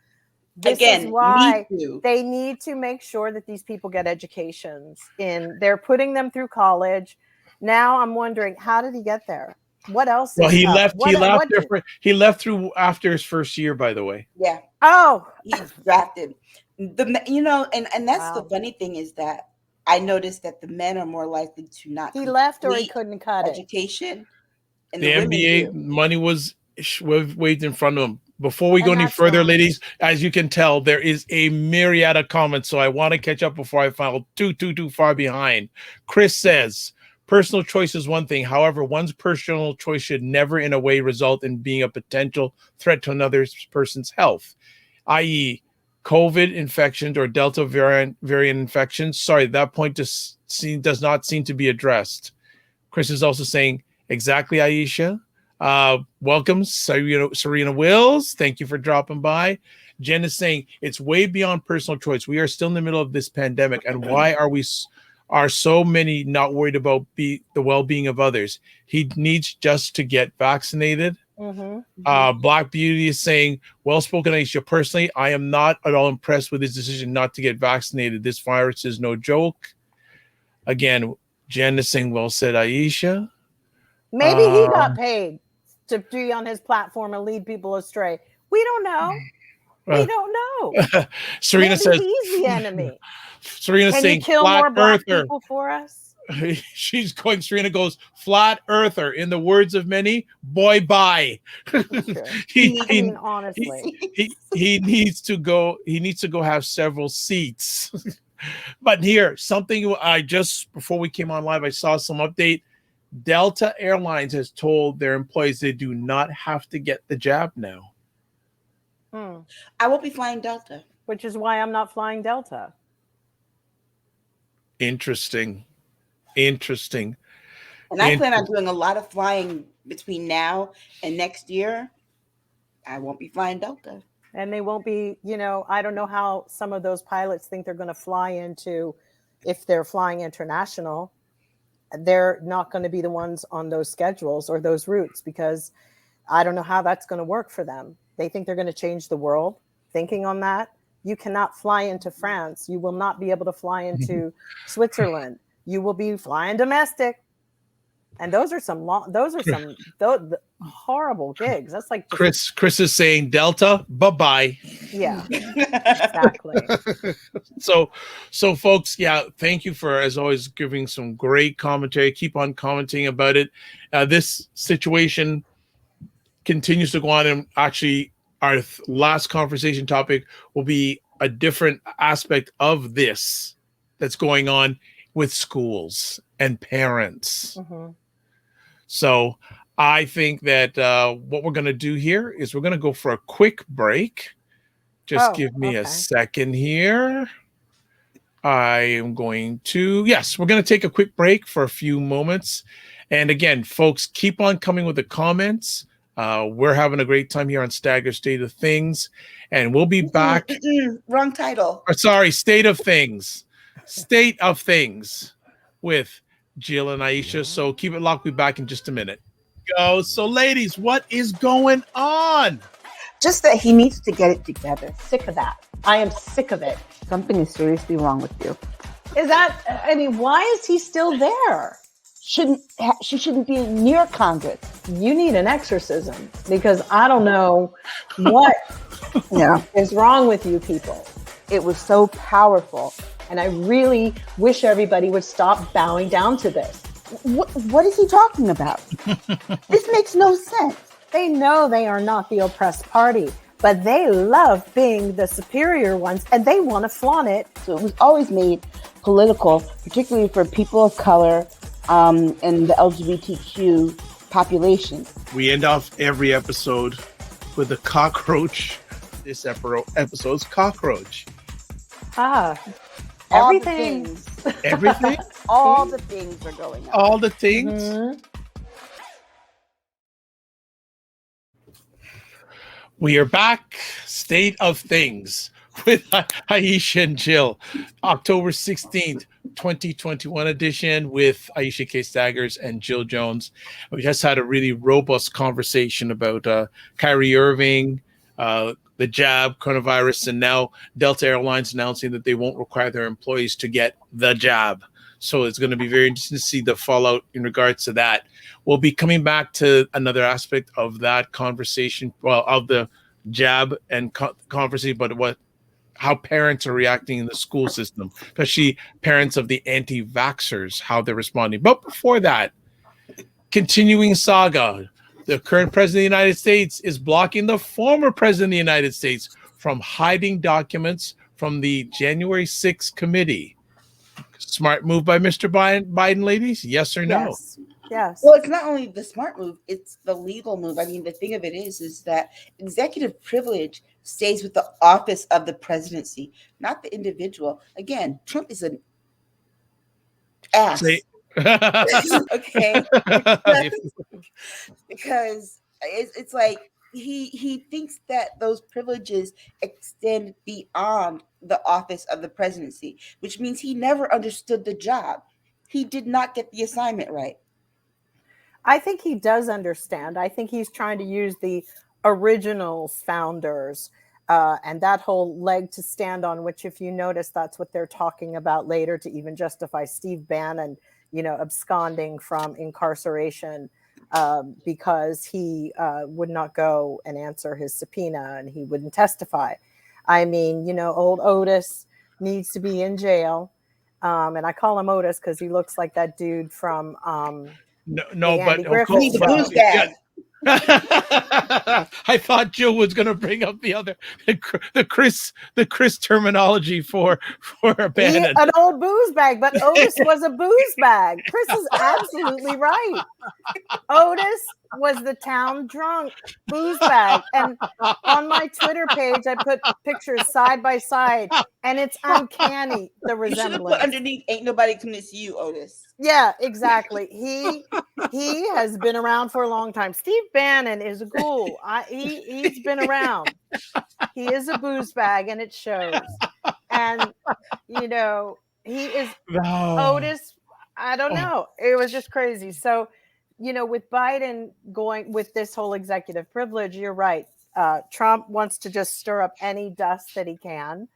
This is why they need to make sure that these people get educations. They're putting them through college. Now I'm wondering, how did he get there? What else?
Well, he left. He left through after his first year, by the way.
Yeah.
Oh,
he's drafted. And that's the funny thing, is that I noticed that the men are more likely to not.
He left, or he couldn't cut
education.
And the NBA money was waved in front of him. Before we go any further, ladies, as you can tell, there is a myriad of comments, so I want to catch up before I fall too far behind. Chris says, personal choice is one thing. However, one's personal choice should never in a way result in being a potential threat to another person's health, i.e., COVID infections or Delta variant infections. Sorry, that point does not seem to be addressed. Chris is also saying, exactly, Aisha. Welcome, Serena Wills. Thank you for dropping by. Jen is saying, it's way beyond personal choice. We are still in the middle of this pandemic. And why are so many not worried about the well-being of others? He needs just to get vaccinated. Black Beauty is saying, well-spoken, Aisha. Personally, I am not at all impressed with his decision not to get vaccinated. This virus is no joke. Again, Jen is saying, well said, Aisha.
Maybe he got paid to be on his platform and lead people astray. We don't know. We don't know.
Serena
Maybe
says
he's the enemy.
Serena's
Can
saying,
you kill
flat
more black
earther.
people for us?
Serena goes, flat earther. In the words of many, boy, bye.
Honestly,
he needs to go. He needs to go have several seats. But here, something I just before we came on live, I saw some update. Delta Airlines has told their employees they do not have to get the jab now.
I won't be flying Delta.
Which is why I'm not flying Delta.
Interesting.
And I plan on doing a lot of flying between now and next year. I won't be flying Delta.
And they won't be, I don't know how some of those pilots think they're going to fly into, if they're flying international, they're not going to be the ones on those schedules or those routes, because I don't know how that's going to work for them. They think they're going to change the world thinking on that. You cannot fly into France. You will not be able to fly into Switzerland. You will be flying domestic. And those are some horrible gigs. That's like
Chris is saying Delta, bye-bye.
Yeah, exactly.
So folks, yeah, thank you for, as always, giving some great commentary. Keep on commenting about it. This situation continues to go on, and actually our last conversation topic will be a different aspect of this that's going on with schools and parents. So I think that what we're going to do here is we're going to go for a quick break. Just give me a second here. I am going to, we're going to take a quick break for a few moments. And again, folks, keep on coming with the comments. We're having a great time here on Staggers State of Things. And we'll be back.
Wrong title.
Sorry, State of Things. State of Things with Jill and Aisha. So keep it locked. We'll be back in just a minute. Go. So ladies, what is going on?
Just that he needs to get it together.
Sick of that. I am sick of it.
Something is seriously wrong with you.
Why is he still there?
She shouldn't be near Congress.
You need an exorcism, because I don't know what is wrong with you people.
It was so powerful.
And I really wish everybody would stop bowing down to this.
What is he talking about? This makes no sense.
They know they are not the oppressed party, but they love being the superior ones, and they want to flaunt it.
So it was always made political, particularly for people of color and the LGBTQ population.
We end off every episode with a cockroach. This episode's cockroach.
Everything.
Everything?
All the things are going on.
All the things? Mm-hmm. We are back. State of Things with Aisha and Jill. October 16th, 2021 edition with Aisha K. Staggers and Jill Jones. We just had a really robust conversation about Kyrie Irving, the jab, coronavirus, and now Delta Airlines announcing that they won't require their employees to get the jab. So it's going to be very interesting to see the fallout in regards to that. We'll be coming back to another aspect of that conversation, of the jab and conversation, but how parents are reacting in the school system, especially parents of the anti-vaxxers, how they're responding. But before that, continuing saga. The current president of the United States is blocking the former president of the United States from hiding documents from the January 6th committee. Smart move by Mr. Biden, ladies? Yes or no?
Yes.
Well, it's not only the smart move, it's the legal move. I mean, the thing of it is that executive privilege stays with the office of the presidency, not the individual. Again, Trump is an ass. Okay, because it's like he thinks that those privileges extend beyond the office of the presidency, which means he never understood the job. He did not get the assignment right.
I think he does understand. I think he's trying to use the originals founders and that whole leg to stand on, which, if you notice, that's what they're talking about later to even justify Steve Bannon, absconding from incarceration because he would not go and answer his subpoena and he wouldn't testify. I mean, old Otis needs to be in jail. And I call him Otis because he looks like that dude from
no, but
Need the booze bag.
I thought Jill was going to bring up the Chris terminology for Bannon.
An old booze bag, but Otis was a booze bag. Chris is absolutely right. Otis was the town drunk booze bag. And on my Twitter page, I put pictures side by side, and it's uncanny, the
You should have
resemblance.
put underneath, ain't nobody can miss you, Otis.
Yeah, exactly. He has been around for a long time. Steve Bannon is a ghoul. He's been around. He is a booze bag, and it shows. And he is Otis. I don't know. It was just crazy. So, with Biden going with this whole executive privilege, you're right. Trump wants to just stir up any dust that he can.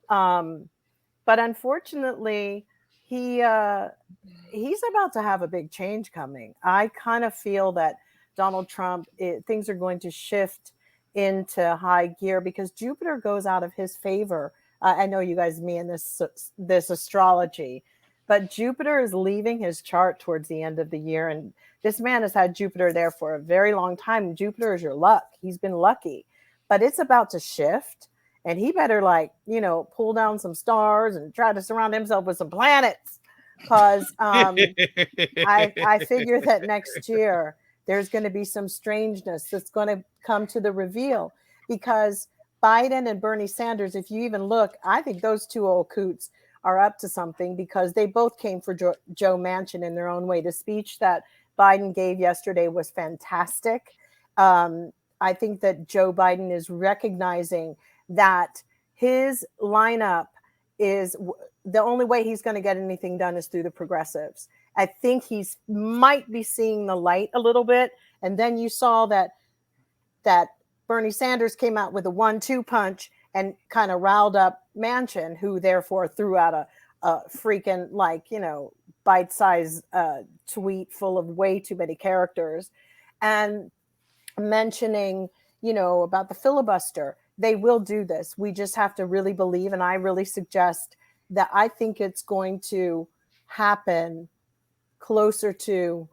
But unfortunately, he's about to have a big change coming. I kind of feel that Donald Trump, things are going to shift into high gear because Jupiter goes out of his favor. I know you guys mean this astrology, but Jupiter is leaving his chart towards the end of the year. And this man has had Jupiter there for a very long time. Jupiter is your luck. He's been lucky, but it's about to shift. And he better pull down some stars and try to surround himself with some planets. Because I figure that next year there's going to be some strangeness that's going to come to the reveal. Because Biden and Bernie Sanders, if you even look, I think those two old coots are up to something because they both came for Joe Manchin in their own way. The speech that Biden gave yesterday was fantastic. I think that Joe Biden is recognizing that his lineup is the only way he's going to get anything done is through the progressives. I think he's might be seeing the light a little bit. And then you saw that Bernie Sanders came out with a 1-2 punch and kind of riled up Manchin, who therefore threw out a freaking bite-sized tweet full of way too many characters and mentioning, about the filibuster. They will do this. We just have to really believe. And I really suggest that I think it's going to happen closer to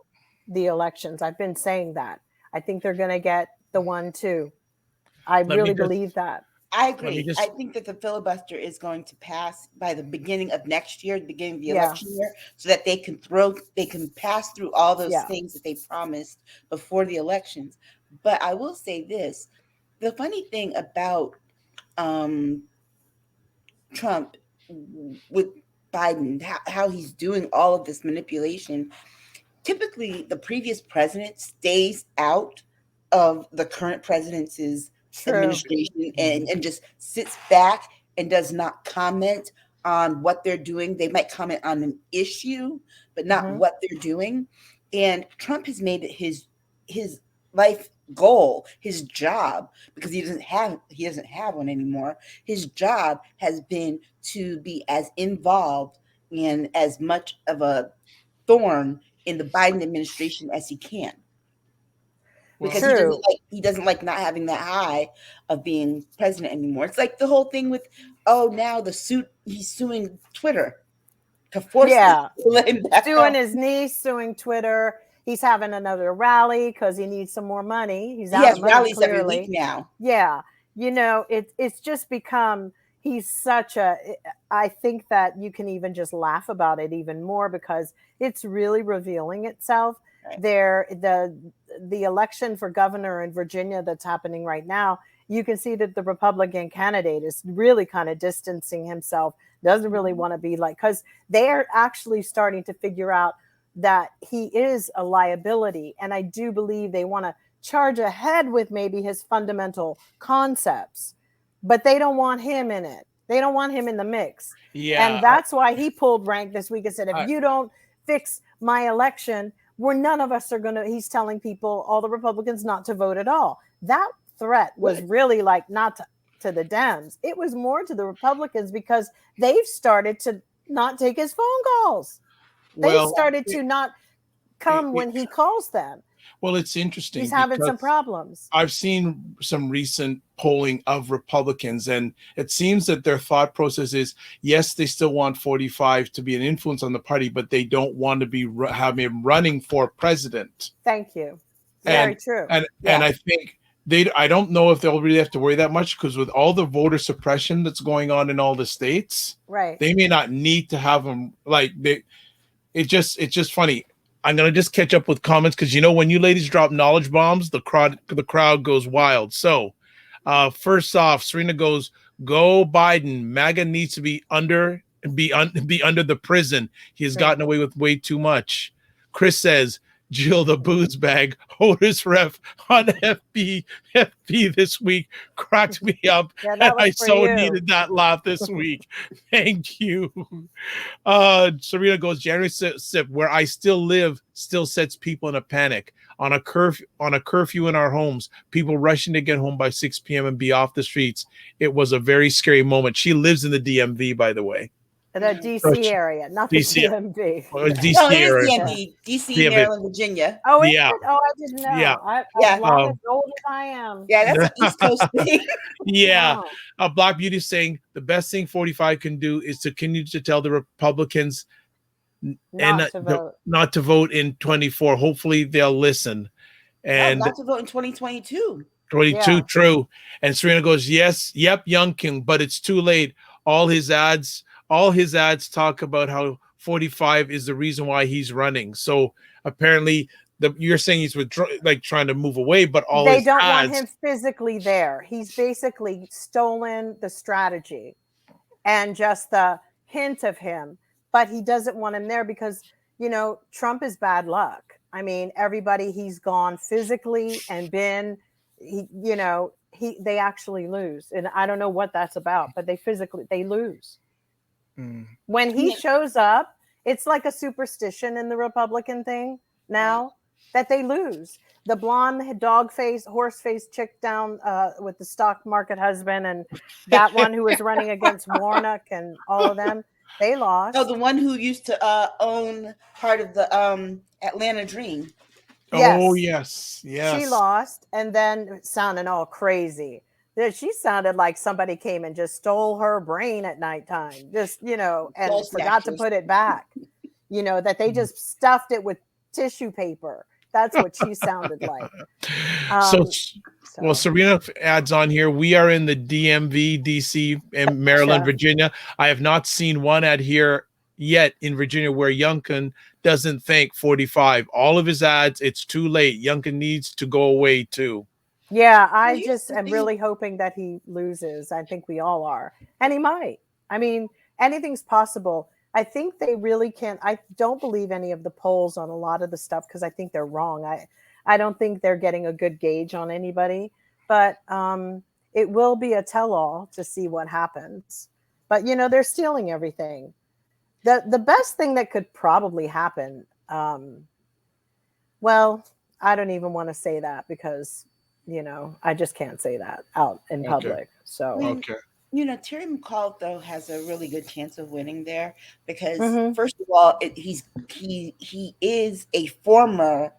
the elections. I've been saying that. I think they're going to get the 1-2. I really believe that.
I agree. I think that the filibuster is going to pass by the beginning of next year, the beginning of the election year, so that they can pass through all those things that they promised before the elections. But I will say this. The funny thing about Trump with Biden, how he's doing all of this manipulation, typically the previous president stays out of the current president's administration and just sits back and does not comment on what they're doing. They might comment on an issue, but not what they're doing. And Trump has made it his life goal, his job, because he doesn't have one anymore. His job has been to be as involved and as much of a thorn in the Biden administration as he can. Because he doesn't like not having that high of being president anymore. It's like the whole thing with now he's suing Twitter to force to let him back
suing his niece, suing Twitter. He's having another rally because he needs some more money. He
has rallies every week now.
Yeah. It's just become, he's such I think that you can even just laugh about it even more because it's really revealing itself. Right. The election for governor in Virginia that's happening right now, you can see that the Republican candidate is really kind of distancing himself, doesn't really want to be because they're actually starting to figure out that he is a liability. And I do believe they want to charge ahead with maybe his fundamental concepts, but they don't want him in it. They don't want him in the mix.
Yeah.
And that's why he pulled rank this week and said, if you don't fix my election, none of us are going to, he's telling people, all the Republicans, not to vote at all. That threat was really like not to the Dems. It was more to the Republicans because they've started to not take his phone calls. They started to not come when he calls them.
Well, it's interesting.
He's having some problems.
I've seen some recent polling of Republicans, and it seems that their thought process is, yes, they still want 45 to be an influence on the party, but they don't want to be having him running for president.
Thank you. Very true.
And I think I don't know if they'll really have to worry that much, because with all the voter suppression that's going on in all the states,
right,
they may not need to have them. Like it's just funny. I'm gonna just catch up with comments because when you ladies drop knowledge bombs, the crowd goes wild. So, first off, Serena goes, "Go Biden! MAGA needs to be under the prison. He has gotten away with way too much." Chris says, "Jill the booze bag, Otis ref on FB this week cracked me up, and I needed that laugh this week. Thank you." Serena goes, "January 6th, where I still live, still sets people in a panic. On a curfew in our homes, people rushing to get home by 6 p.m. and be off the streets. It was a very scary moment." She lives in the DMV, by the way.
The DC area, not the DMV.
DC area.
DC, Maryland, Virginia.
Oh, yeah. Oh, I didn't know.
Yeah.
As long as old as I am.
Yeah, that's an East Coast thing.
Yeah. Black Beauty saying the best thing 45 can do is to continue to tell the Republicans not to vote in 24. Hopefully they'll listen. And
not to vote in 2022.
22, true. And Serena goes, "Yes, yep, Young King, but it's too late. All his ads talk about how 45 is the reason why he's running." So apparently you're saying he's trying to move away, but
they don't want him physically there. He's basically stolen the strategy and just the hint of him, but he doesn't want him there because, Trump is bad luck. I mean, everybody he's gone physically and they actually lose. And I don't know what that's about, but they lose. When he shows up, it's like a superstition in the Republican thing now that they lose. The blonde horse face chick down with the stock market husband, and that one who was running against Warnock and all of them, they lost.
Oh, the one who used to own part of the Atlanta Dream.
Yes.
Oh, yes.
She lost, and then sounding all crazy. She sounded like somebody came and just stole her brain at nighttime, and forgot to put it back. That they just stuffed it with tissue paper. That's what she sounded like.
Well, Serena adds on here, we are in the DMV, DC, and Maryland, Virginia. I have not seen one ad here yet in Virginia where Youngkin doesn't thank 45. All of his ads, it's too late. Youngkin needs to go away too.
Yeah, I just am really hoping that he loses. I think we all are. And he might. I mean, anything's possible. I think they really can't. I don't believe any of the polls on a lot of the stuff because I think they're wrong. I don't think they're getting a good gauge on anybody. But it will be a tell-all to see what happens. But, they're stealing everything. The best thing that could probably happen, well, I don't even want to say that because I just can't say that out in public. So,
Terry McAuliffe though has a really good chance of winning there because first of all, he is a former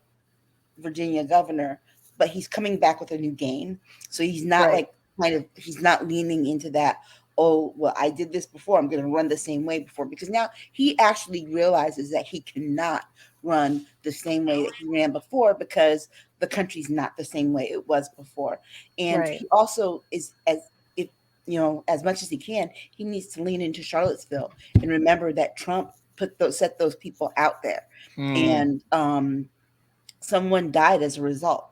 Virginia governor, but he's coming back with a new game. So he's not he's not leaning into that. Oh, well, I did this before. I'm going to run the same way before, because now he actually realizes that he cannot run the same way that he ran before because the country's not the same way it was before. And he also is, as much as he can, he needs to lean into Charlottesville and remember that Trump set those people out there, and someone died as a result.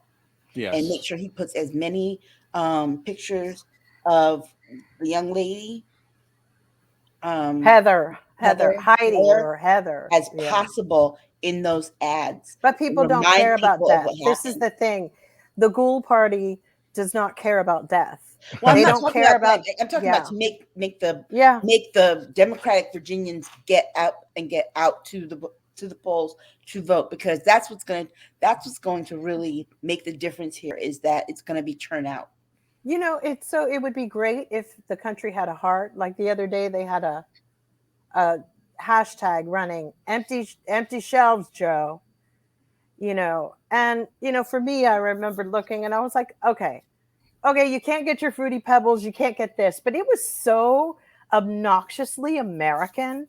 Yes. And make sure he puts as many pictures of the young lady,
Heather Heidi or Heather
as possible in those ads.
But people don't care about death. This is the thing. The Ghoul Party does not care about death.
Well,
they
I'm not
don't
talking
care
about
about
that. I'm talking about to make
the
the Democratic Virginians get out to the polls to vote, because that's what's going to really make the difference here, is that it's going to be turnout.
You know, it would be great if the country had a heart. Like the other day, they had a hashtag running, empty shelves, Joe. You know, and you know, for me, I remember looking and I was like, okay, you can't get your Fruity Pebbles, you can't get this, but it was so obnoxiously American.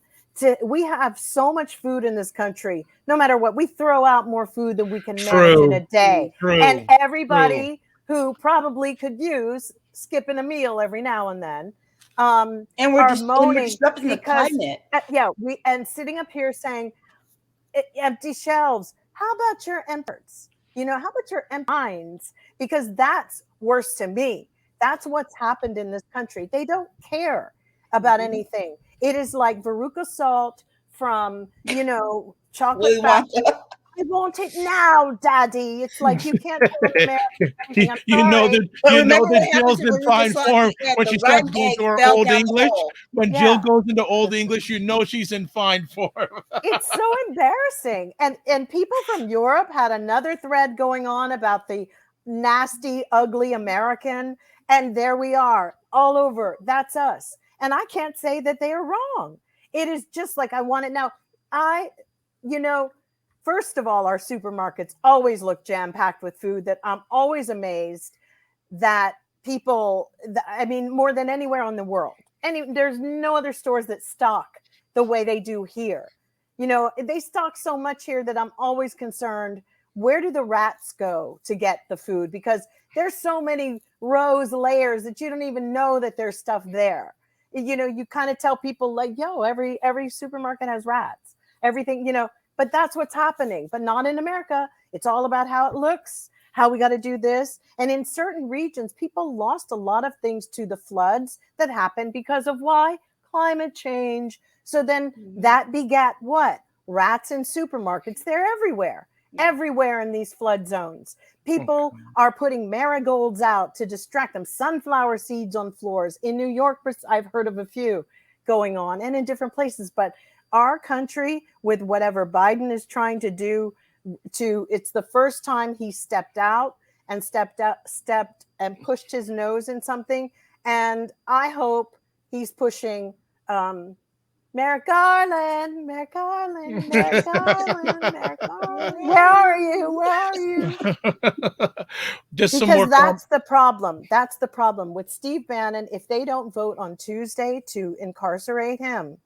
We have so much food in this country. No matter what, we throw out more food than we can manage in a day. And everybody who probably could use skipping a meal every now and then,
and we're disrupting the climate.
And sitting up here saying empty shelves. How about your efforts? You know, how about your minds? Because that's worse to me. That's what's happened in this country. They don't care about anything. It is like Veruca Salt from, you know, Chocolate Factory. I want it now, Daddy. It's like you can't tell America.
You know that Jill's in fine form when she starts going to her Old English. When Jill goes into Old English, you know she's in fine form.
It's so embarrassing. And people from Europe had another thread going on about the nasty, ugly American. And there we are, all over. That's us. And I can't say that they are wrong. It is just like I want it now. First of all, our supermarkets always look jam-packed with food that I'm always amazed that people, more than anywhere in the world. There's no other stores that stock the way they do here. You know, they stock so much here that I'm always concerned, where do the rats go to get the food? Because there's so many rows, layers that you don't even know that there's stuff there. You know, you kind of tell people like, yo, every supermarket has rats, everything, you know. But that's what's happening, but not in America. It's all about how it looks, how we got to do this. And in certain regions, people lost a lot of things to the floods that happened because of why? Climate change. So then that begat what? Rats in supermarkets. They're everywhere in these flood zones. People are putting marigolds out to distract them, sunflower seeds on floors. In New York, I've heard of a few going on, and in different places. But our country, with whatever Biden is trying to do, it's the first time he stepped out and and pushed his nose in something. And I hope he's pushing Merrick Garland. Merrick Garland. Where are you?
Just
because that's the problem. That's the problem with Steve Bannon. If they don't vote on Tuesday to incarcerate him,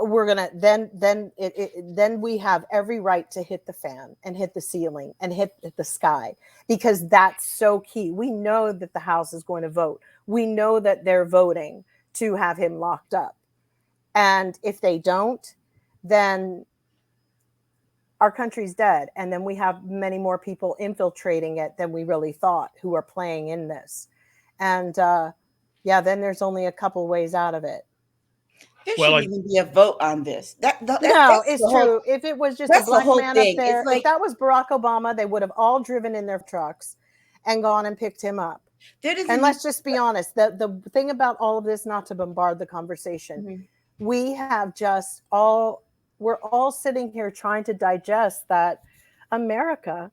we're gonna then we have every right to hit the fan and hit the ceiling and hit the sky, because that's so key. We know that the House is going to vote. We know that they're voting to have him locked up, and if they don't, then our country's dead. And then we have many more people infiltrating it than we really thought who are playing in this. And then there's only a couple ways out of it.
There shouldn't even be a vote on this.
It's true. If it was just a black man up there, if that was Barack Obama, they would have all driven in their trucks and gone and picked him up. And let's just be honest. The thing about all of this, not to bombard the conversation, we have we're all sitting here trying to digest that America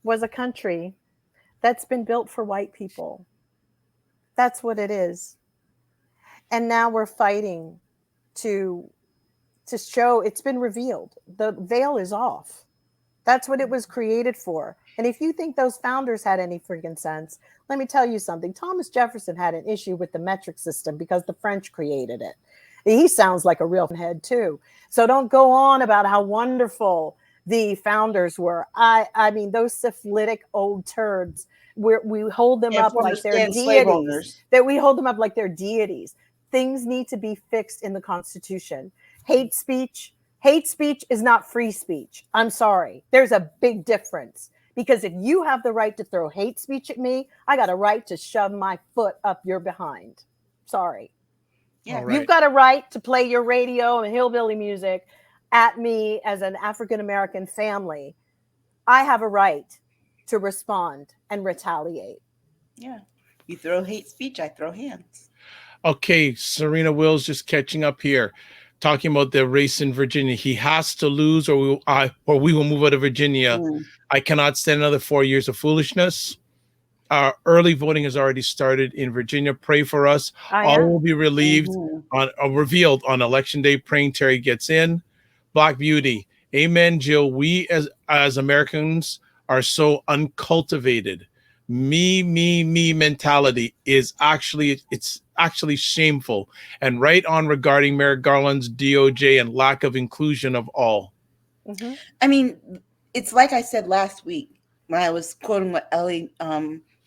was a country that's been built for white people. That's what it is. And now we're fighting to show it's been revealed. The veil is off. That's what it was created for. And if you think those founders had any freaking sense, let me tell you something. Thomas Jefferson had an issue with the metric system because the French created it. He sounds like a real head too. So don't go on about how wonderful the founders were. I mean, those syphilitic old turds, we hold them up like they're deities. We hold them up like they're deities. Things need to be fixed in the Constitution. Hate speech is not free speech. I'm sorry. There's a big difference, because if you have the right to throw hate speech at me, I got a right to shove my foot up your behind. Sorry.
Yeah.
All right.
You've got a right to play your radio and hillbilly music at me as an African-American family. I have a right to respond and retaliate.
Yeah. You throw hate speech, I throw hands.
Okay, Serena Wills just catching up here, talking about the race in Virginia. He has to lose, or we will move out of Virginia. I cannot stand another 4 years of foolishness. Early voting has already started in Virginia. Pray for us. All will be revealed on election day. Praying Terry gets in. Black Beauty. Amen, Jill. We as Americans are so uncultivated. Me mentality is actually shameful and right on regarding Merrick Garland's DOJ and lack of inclusion of all.
I mean, it's like I said last week when I was quoting what Ellie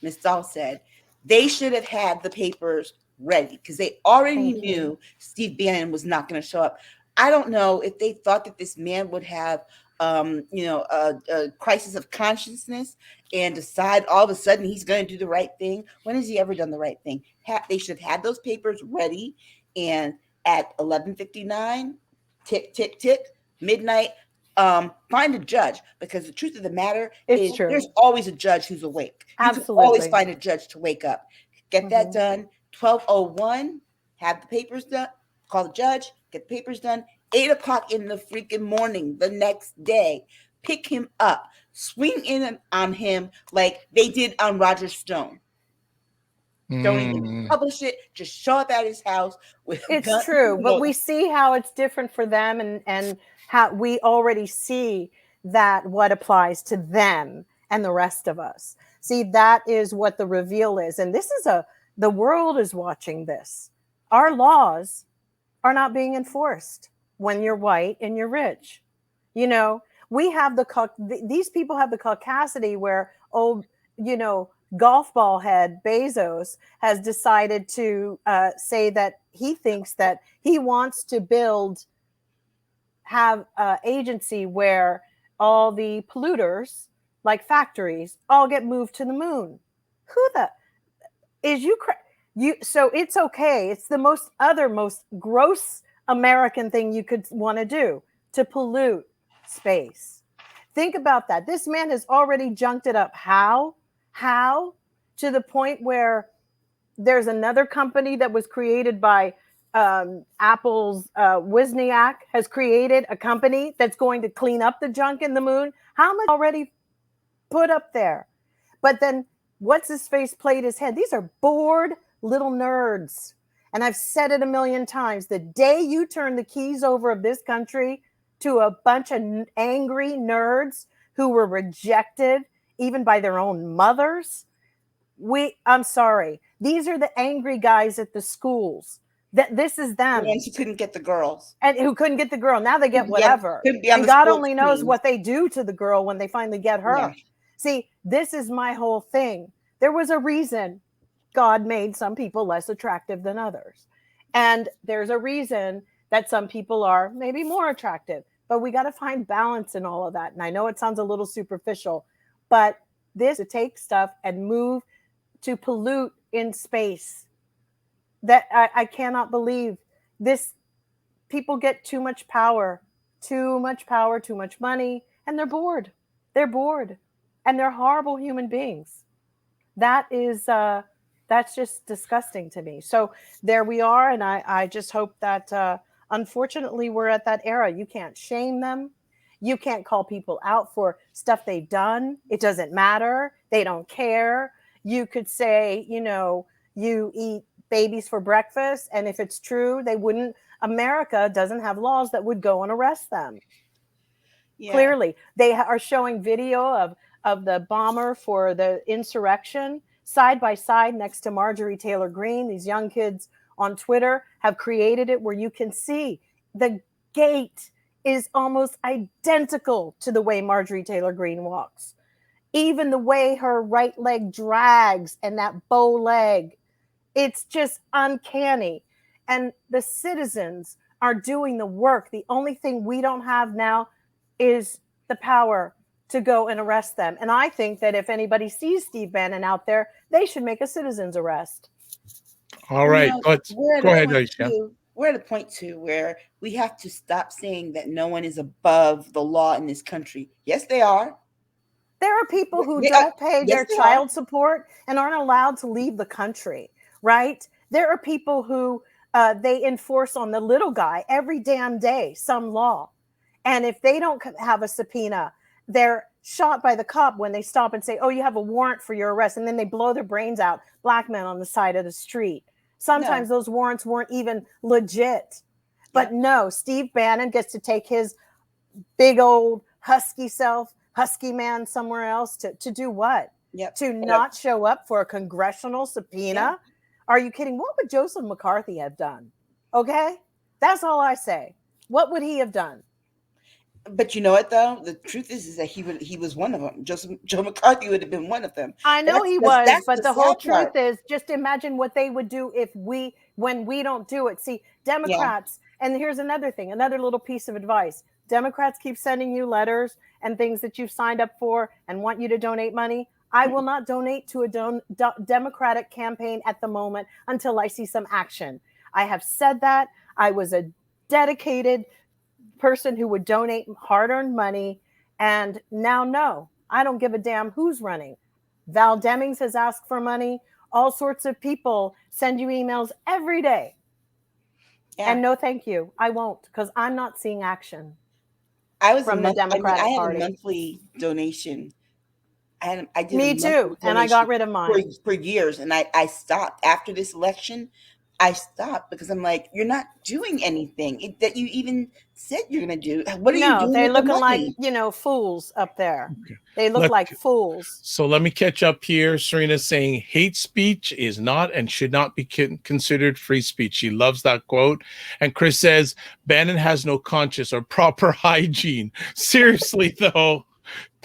Mistal said. They should have had the papers ready because they already knew Steve Bannon was not going to show up. I don't know if they thought that this man would have a crisis of consciousness and decide all of a sudden he's going to do the right thing. When has he ever done the right thing? They should have had those papers ready, and at 11:59, tick, tick, tick, midnight, find a judge, because the truth of the matter is there's always a judge who's awake. You can always find a judge to wake up. Get that done. 12:01, have the papers done, call the judge, get the papers done. 8 o'clock in the freaking morning the next day, pick him up, swing in on him like they did on Roger Stone. Don't even publish it. Just show up at his house with a gun.
It's true, but we see how it's different for them, and how we already see that what applies to them and the rest of us. See, that is what the reveal is, and this is the world is watching this. Our laws are not being enforced when you're white and you're rich. You know, we have these people have the caucasity where, golf ball head Bezos has decided to say that he thinks that he wants to have agency where all the polluters, like factories, all get moved to the moon. Who the is you? So it's okay. It's the most gross American thing you could want to do, to pollute space. Think about that. This man has already junked it up. How? To the point where there's another company that was created by Apple's Wozniak has created a company that's going to clean up the junk in the moon. How much already put up there? But then what's his face played his head? These are bored little nerds. And I've said it a million times. The day you turn the keys over of this country to a bunch of angry nerds who were rejected even by their own mothers, I'm sorry. These are the angry guys at the schools. This is them.
The ones who couldn't get the girls.
And who couldn't get the girl. Now they get whatever. And God only knows what they do to the girl when they finally get her. Yeah. See, this is my whole thing. There was a reason God made some people less attractive than others. And there's a reason that some people are maybe more attractive. But we got to find balance in all of that. And I know it sounds a little superficial, but to take stuff and move to pollute in space, that I cannot believe this. People get too much power, too much money, and they're bored. And they're horrible human beings. That's just disgusting to me. So there we are. And I just hope that, unfortunately, we're at that era. You can't shame them. You can't call people out for stuff they've done. It doesn't matter. They don't care. You could say, you eat babies for breakfast. And if it's true, America doesn't have laws that would go and arrest them. Yeah. Clearly, they are showing video of the bomber for the insurrection side by side next to Marjorie Taylor Greene. These young kids on Twitter have created it where you can see the gait is almost identical to the way Marjorie Taylor Greene walks. Even the way her right leg drags and that bow leg, it's just uncanny. And the citizens are doing the work. The only thing we don't have now is the power to go and arrest them. And I think that if anybody sees Steve Bannon out there, they should make a citizen's arrest.
All right, let's go ahead, Aisha.
We're at a point too where we have to stop saying that no one is above the law in this country. Yes, they are.
There are people who don't pay their child support and aren't allowed to leave the country, right? There are people who they enforce on the little guy every damn day, some law. And if they don't have a subpoena, they're shot by the cop when they stop and say, oh, you have a warrant for your arrest. And then they blow their brains out, black men on the side of the street. Sometimes those warrants weren't even legit. But no, Steve Bannon gets to take his big old husky self, husky man somewhere else to do what? To not show up for a congressional subpoena? Are you kidding? What would Joseph McCarthy have done? Okay? That's all I say. What would he have done?
But you know what, though? The truth is that he was one of them. Joe McCarthy would have been one of them.
I know he was, but the whole truth is, just imagine what they would do when we don't do it. See, Democrats, and here's another thing, another little piece of advice. Democrats keep sending you letters and things that you've signed up for and want you to donate money. I will not donate to a Democratic campaign at the moment until I see some action. I have said that. I was a dedicated person who would donate hard-earned money, and now no, I don't give a damn who's running. Val Demings has asked for money. All sorts of people send you emails every day. And no thank you, I won't, because I'm not seeing action.
I was
from the Democratic
Party.
I had
a monthly donation. I did.
Me too, and I got rid of mine
for years, and I stopped after this election. I stopped because I'm like, you're not doing anything that you even said you're going to do. What are you doing?
They're looking like, fools up there. Okay. They look like fools.
So let me catch up here. Serena's saying hate speech is not and should not be considered free speech. She loves that quote. And Chris says, Bannon has no conscience or proper hygiene. Seriously, though,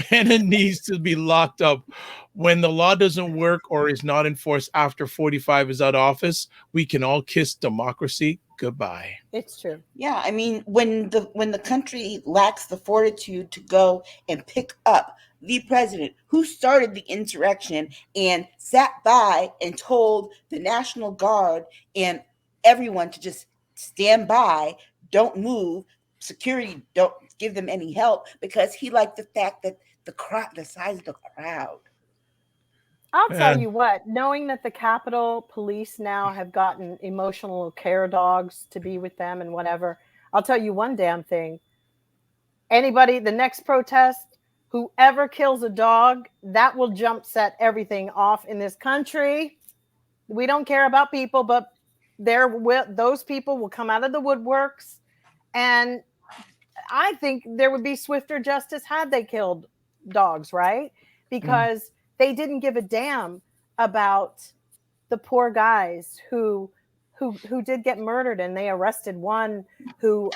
Bannon needs to be locked up. When the law doesn't work or is not enforced after 45 is out of office, we can all kiss democracy goodbye.
It's true.
Yeah, I mean, when the country lacks the fortitude to go and pick up the president who started the insurrection and sat by and told the National Guard and everyone to just stand by, don't move, security, don't give them any help, because he liked the fact that the size of the crowd.
I'll tell you what, knowing that the Capitol Police now have gotten emotional care dogs to be with them and whatever, I'll tell you one damn thing. Anybody, the next protest, whoever kills a dog, that will jump set everything off in this country. We don't care about people, but those people will come out of the woodworks. And I think there would be swifter justice had they killed dogs, right? Because they didn't give a damn about the poor guys who did get murdered, and they arrested one who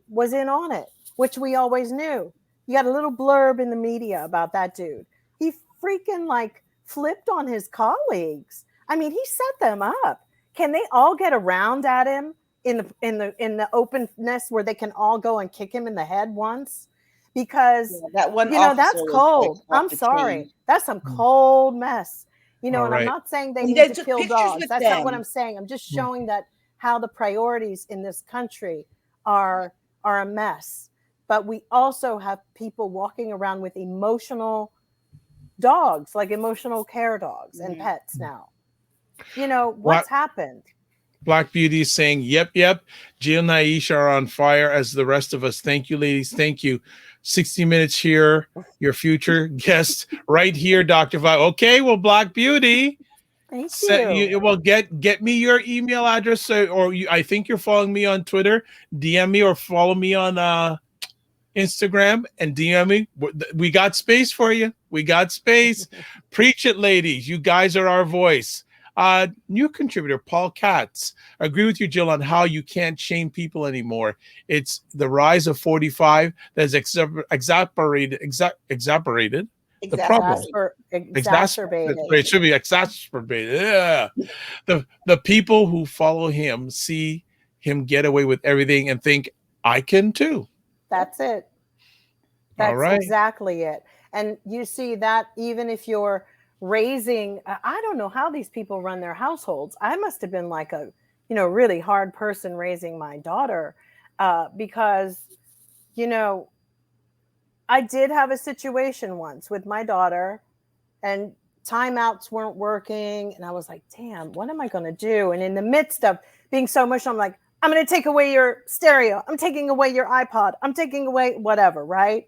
was in on it, which we always knew. You got a little blurb in the media about that dude. He freaking flipped on his colleagues. I mean, he set them up. Can they all get around at him in the openness where they can all go and kick him in the head once? Because
that one,
that's cold. I'm sorry. That's some cold mess. And I'm not saying they need to kill dogs. That's not what I'm saying. I'm just showing that how the priorities in this country are a mess. But we also have people walking around with emotional dogs, like emotional care dogs and pets now. What's happened?
Black Beauty is saying, yep. Jill and Aisha are on fire as the rest of us. Thank you, ladies. Thank you. 60 Minutes here, your future guest right here, Dr. Vi. Okay, well, Black Beauty.
Thank you.
Well, get me your email address, I think you're following me on Twitter. DM me or follow me on Instagram and DM me. We got space for you. We got space. Preach it, ladies. You guys are our voice. New contributor, Paul Katz. I agree with you, Jill, on how you can't shame people anymore. It's the rise of 45 that's exacerbated the problem.
Exacerbated.
It should be exacerbated. Yeah. The people who follow him see him get away with everything and think, I can too.
That's it. That's exactly it. And you see that even if you're raising, I don't know how these people run their households. I must have been like a, really hard person raising my daughter, because, I did have a situation once with my daughter, and timeouts weren't working. And I was like, damn, what am I going to do? And in the midst of being so much, I'm like, I'm going to take away your stereo. I'm taking away your iPod. I'm taking away whatever, right?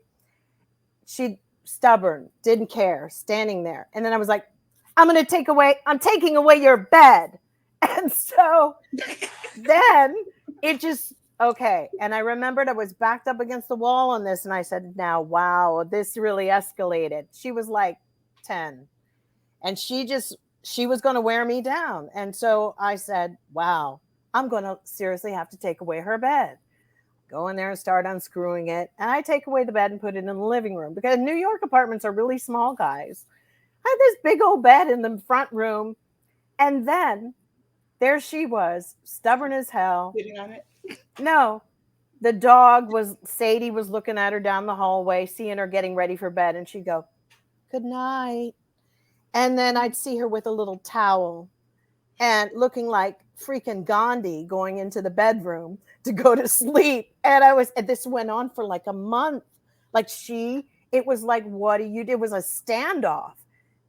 She stubborn, didn't care, standing there. And then I was like, I'm taking away your bed. And so then it just, okay. And I remembered I was backed up against the wall on this. And I said, now, wow, this really escalated. She was like 10. And she was going to wear me down. And so I said, wow, I'm going to seriously have to take away her bed. Go in there and start unscrewing it. And I take away the bed and put it in the living room, because New York apartments are really small, guys. I had this big old bed in the front room. And then there she was, stubborn as hell.
Sitting on it?
No, the dog Sadie was looking at her down the hallway, seeing her getting ready for bed. And she'd go, good night. And then I'd see her with a little towel and looking like freaking Gandhi going into the bedroom to go to sleep. And this went on for like a month. Like it was like, what do you do? It was a standoff.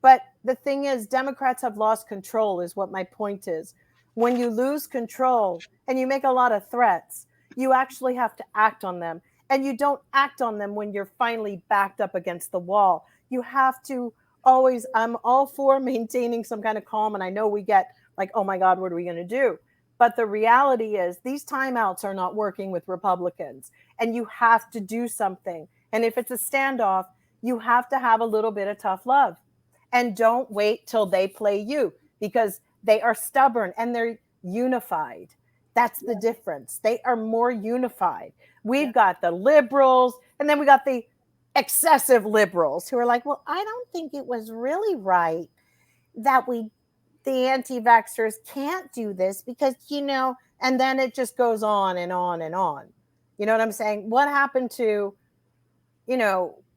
But the thing is, Democrats have lost control, is what my point is. When you lose control and you make a lot of threats, you actually have to act on them. And you don't act on them when you're finally backed up against the wall. You have to always, I'm all for maintaining some kind of calm. And I know we get like, oh my God, what are we going to do? But the reality is these timeouts are not working with Republicans, and you have to do something. And if it's a standoff, you have to have a little bit of tough love, and don't wait till they play you, because they are stubborn and they're unified. That's the difference. They are more unified. We've got the liberals, and then we got the excessive liberals who are like, well, I don't think it was really right that the anti-vaxxers can't do this because, and then it just goes on and on and on. You know what I'm saying? What happened to,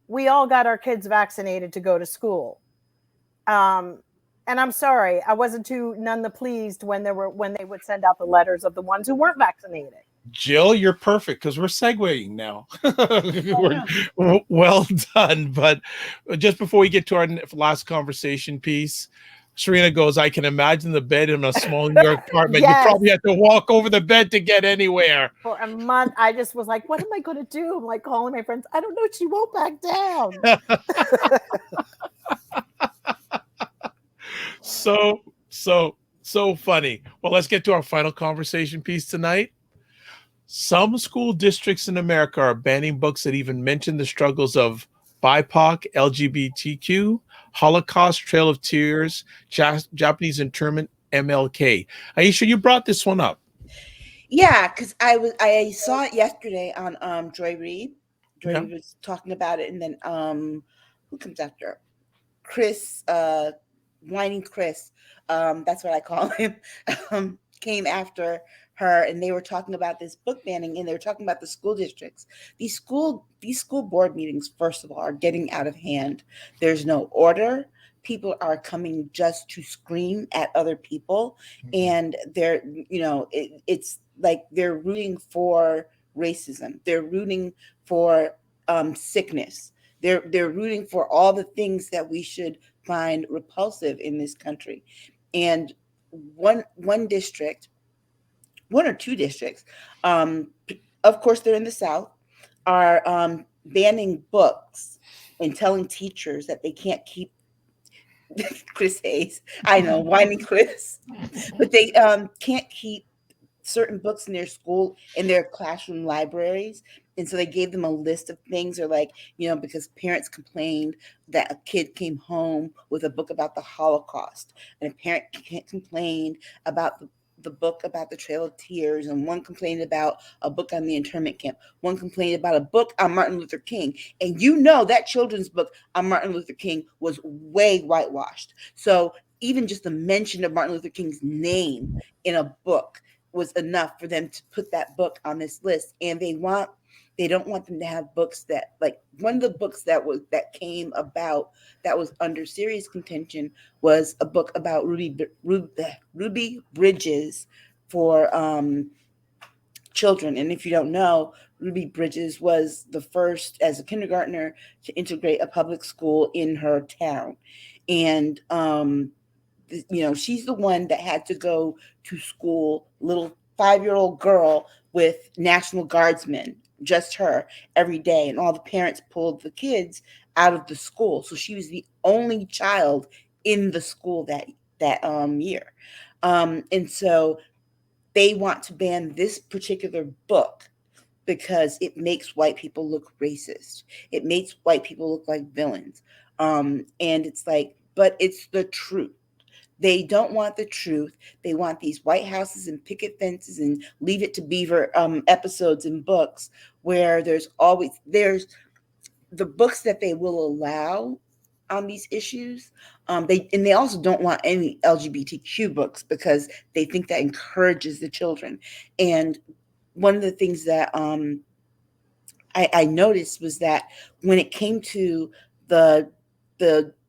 we all got our kids vaccinated to go to school. And I'm sorry, I wasn't none the pleased when they would send out the letters of the ones who weren't vaccinated.
Jill, you're perfect, because we're segueing now. Well done. But just before we get to our last conversation piece, Serena goes, I can imagine the bed in a small New York apartment.
Yes.
You probably have to walk over the bed to get anywhere.
For a month, I just was like, what am I going to do? I'm like calling my friends. I don't know. She won't back down. So funny. Well, let's get to our final conversation piece tonight. Some school districts in America are banning books that even mention the struggles of BIPOC, LGBTQ, Holocaust, Trail of Tears, Japanese internment, MLK. Aisha, you brought this one up.
Yeah, because I saw it yesterday on Joy Reid. Joy Reid was talking about it, and then who comes after? Chris, Whining Chris, that's what I call him, came after her, and they were talking about this book banning, and they were talking about the school districts. These school board meetings, first of all, are getting out of hand. There's no order. People are coming just to scream at other people, and they're, it's like they're rooting for racism. They're rooting for sickness. They're rooting for all the things that we should find repulsive in this country. And one district, one or two districts, of course they're in the South, are banning books and telling teachers that they can't keep Chris Hayes, I know, whining Chris, but they can't keep certain books in their school, in their classroom libraries. And so they gave them a list of things, or like, because parents complained that a kid came home with a book about the Holocaust, and a parent complained about the book about the Trail of Tears, and one complained about a book on the internment camp. One complained about a book on Martin Luther King. And that children's book on Martin Luther King was way whitewashed. So even just the mention of Martin Luther King's name in a book was enough for them to put that book on this list. And they want They don't want them to have books that, like, one of the books that came about that was under serious contention was a book about Ruby Bridges for children. And if you don't know, Ruby Bridges was the first, as a kindergartner, to integrate a public school in her town. And she's the one that had to go to school, little 5-year-old girl with National Guardsmen, just her, every day. And all the parents pulled the kids out of the school. So she was the only child in the school that year. And so they want to ban this particular book because it makes white people look racist. It makes white people look like villains. And it's like, but it's the truth. They don't want the truth. They want these white houses and picket fences and Leave It to Beaver episodes in books where there's the books that they will allow on these issues. They also don't want any LGBTQ books because they think that encourages the children. And one of the things that I noticed was that when it came to the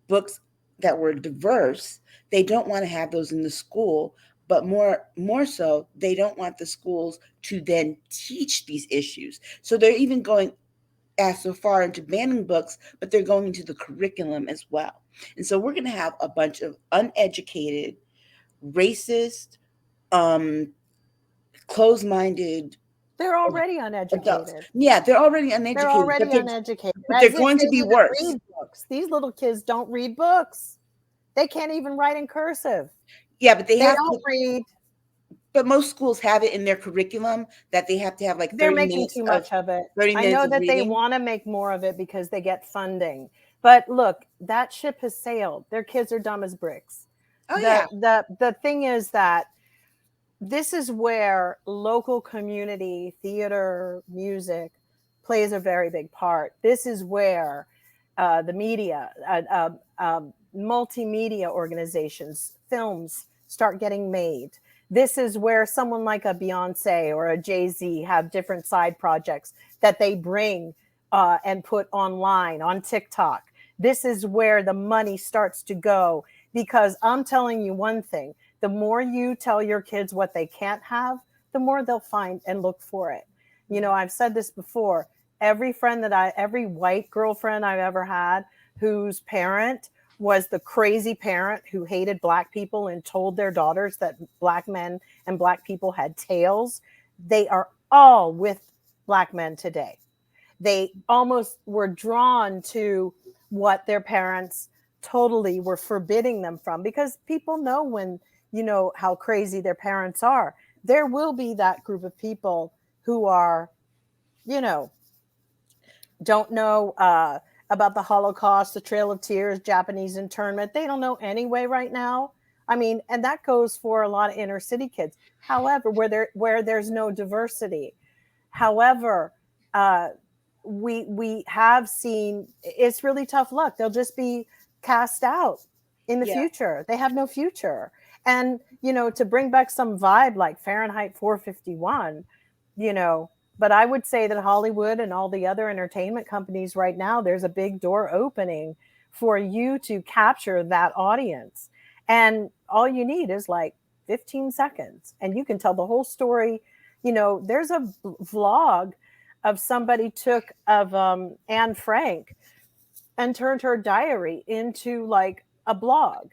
books that were diverse, they don't want to have those in the school, but more so, they don't want the schools to then teach these issues. So they're even going as so far into banning books, but they're going into the curriculum as well. And so we're going to have a bunch of uneducated, racist, closed-minded.
They're already uneducated.
Adults. Yeah, they're already uneducated.
They're already uneducated.
But they're going to be worse.
Read books. These little kids don't read books. They can't even write in cursive.
Yeah, but they
don't read.
But most schools have it in their curriculum that they have to have like 30
They're making
minutes
too much of it.
30 minutes
I know
of
that
reading.
they want to make more of it because they get funding. But look, that ship has sailed. Their kids are dumb as bricks.
Oh, yeah.
The thing is that this is where local community theater, music plays a very big part. This is where the media, multimedia organizations, films start getting made. This is where someone like a Beyonce or a Jay-Z have different side projects that they bring and put online on TikTok. This is where the money starts to go, because I'm telling you one thing, the more you tell your kids what they can't have, the more they'll find and look for it. You know, I've said this before, every white girlfriend I've ever had whose parent was the crazy parent who hated Black people and told their daughters that Black men and Black people had tails, they are all with Black men today. They almost were drawn to what their parents totally were forbidding them from, because people know when, you know, how crazy their parents are. There will be that group of people who are, you know, don't know about the Holocaust, the Trail of Tears, Japanese internment. They don't know anyway right now. I mean, and that goes for a lot of inner city kids. However, where there's no diversity. However, we have seen it's really tough luck. They'll just be cast out in the future. They have no future. And, you know, to bring back some vibe like Fahrenheit 451, you know, but I would say that Hollywood and all the other entertainment companies right now, there's a big door opening for you to capture that audience. And all you need is like 15 seconds and you can tell the whole story. You know, there's a vlog of somebody took of Anne Frank and turned her diary into like a blog.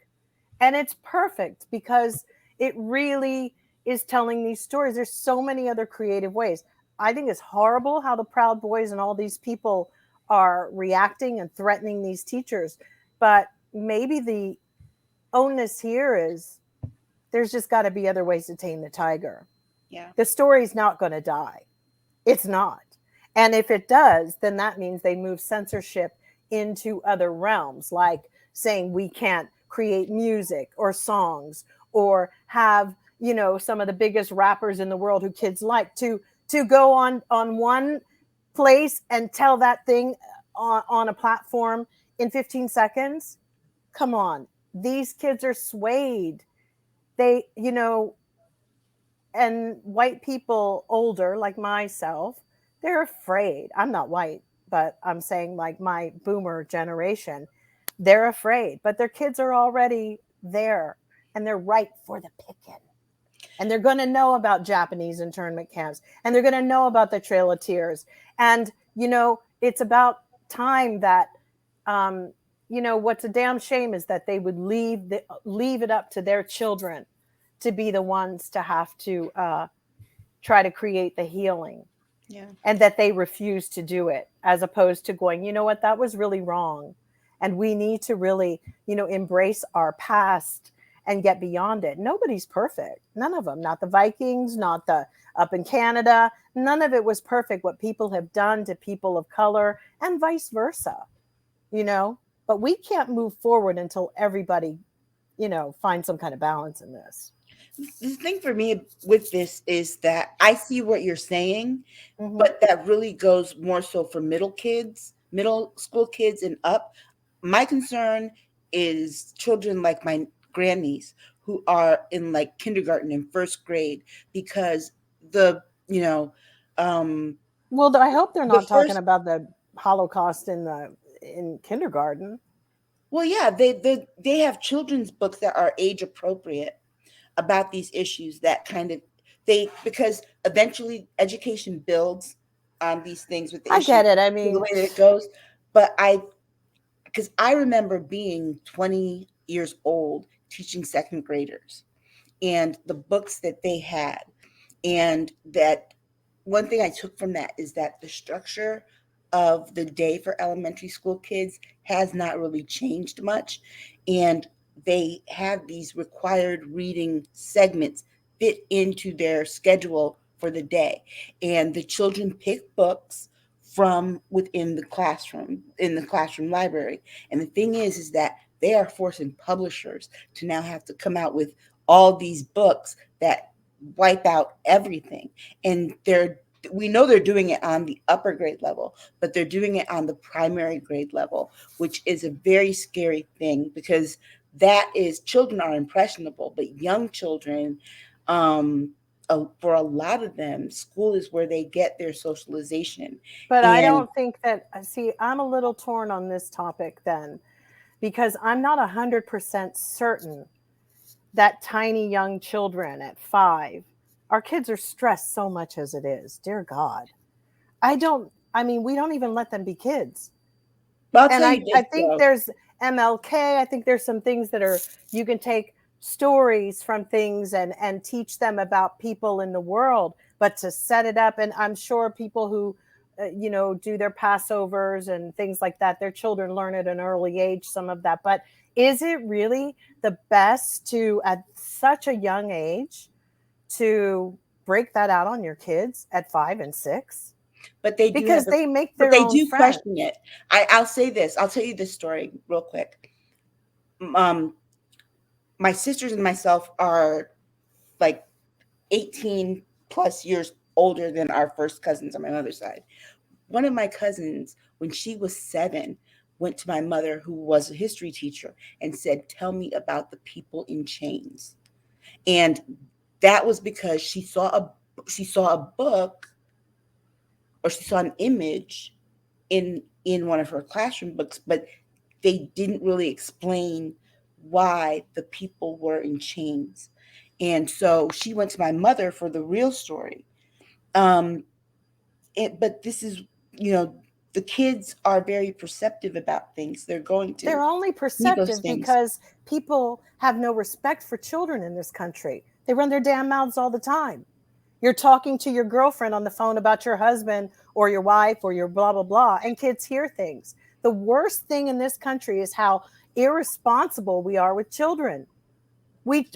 And it's perfect because it really is telling these stories. There's so many other creative ways. I think it's horrible how the Proud Boys and all these people are reacting and threatening these teachers. But maybe the onus here is there's just got to be other ways to tame the tiger.
Yeah.
The story's not going to die. It's not. And if it does, then that means they move censorship into other realms, like saying we can't create music or songs or have, you know, some of the biggest rappers in the world who kids like to go on one place and tell that thing on a platform in 15 seconds. Come on. These kids are swayed. They, you know, and white people older like myself, they're afraid. I'm not white, but I'm saying like my boomer generation, they're afraid, but their kids are already there and they're ripe for the picking. And they're going to know about Japanese internment camps, and they're going to know about the Trail of Tears. And, you know, it's about time that, you know, what's a damn shame is that they would leave it up to their children to be the ones to have to try to create the healing.
Yeah.
And that they refuse to do it, as opposed to going, you know what, that was really wrong. And we need to really, you know, embrace our past and get beyond it. Nobody's perfect. None of them. Not the Vikings, not the up in Canada. None of it was perfect, what people have done to people of color and vice versa, you know. But we can't move forward until everybody, you know, finds some kind of balance in this.
The thing for me with this is that I see what you're saying,
Mhm.
but that really goes more so for middle school kids and up. My concern is children like my grandniece who are in like kindergarten and first grade, because the, you know,
Well, I hope they're
the
not talking
first,
about the Holocaust in kindergarten.
well, yeah, they have children's books that are age appropriate about these issues, that kind of, because eventually education builds on these things with the
I
issue,
get it. I
the
mean,
way that it goes. But because I remember being 20 years old teaching second graders, and the books that they had, and that one thing I took from that is that the structure of the day for elementary school kids has not really changed much. And they have these required reading segments fit into their schedule for the day. And the children pick books from within the classroom, in the classroom library. And the thing is that they are forcing publishers to now have to come out with all these books that wipe out everything. And we know they're doing it on the upper grade level, but they're doing it on the primary grade level, which is a very scary thing, because that is, children are impressionable, but young children, for a lot of them, school is where they get their socialization.
but I
And
don't think that, see, I'm a little torn on this topic then, because I'm not 100% certain that tiny young children at 5, our kids are stressed so much as it is. Dear God. I mean, we don't even let them be kids.
I'll
And
tell you
I
this,
think
though.
there's MLK. I think there's some things that are, you can take stories from things and teach them about people in the world, but to set it up, and I'm sure people who, you know, do their Passovers and things like that, their children learn at an early age, some of that. But is it really the best to, at such a young age, to break that out on your kids at 5 and 6?
But they do
Because
have
they make
but
their
they
own
do
friends.
question it. I'll say this. I'll tell you this story real quick. My sisters and myself are like 18 plus years older than our first cousins on my mother's side. One of my cousins, when she was 7, went to my mother, who was a history teacher, and said, "Tell me about the people in chains." And that was because she saw a book, or she saw an image in one of her classroom books, but they didn't really explain why the people were in chains. And so she went to my mother for the real story. Um, but this is, you know, the kids are very perceptive about things. They're going
They're
to
only
see those
perceptive
things.
because people have no respect for children in this country. They run their damn mouths all the time. You're talking to your girlfriend on the phone about your husband or your wife or your blah, blah, blah, and kids hear things. The worst thing in this country is how irresponsible we are with children. We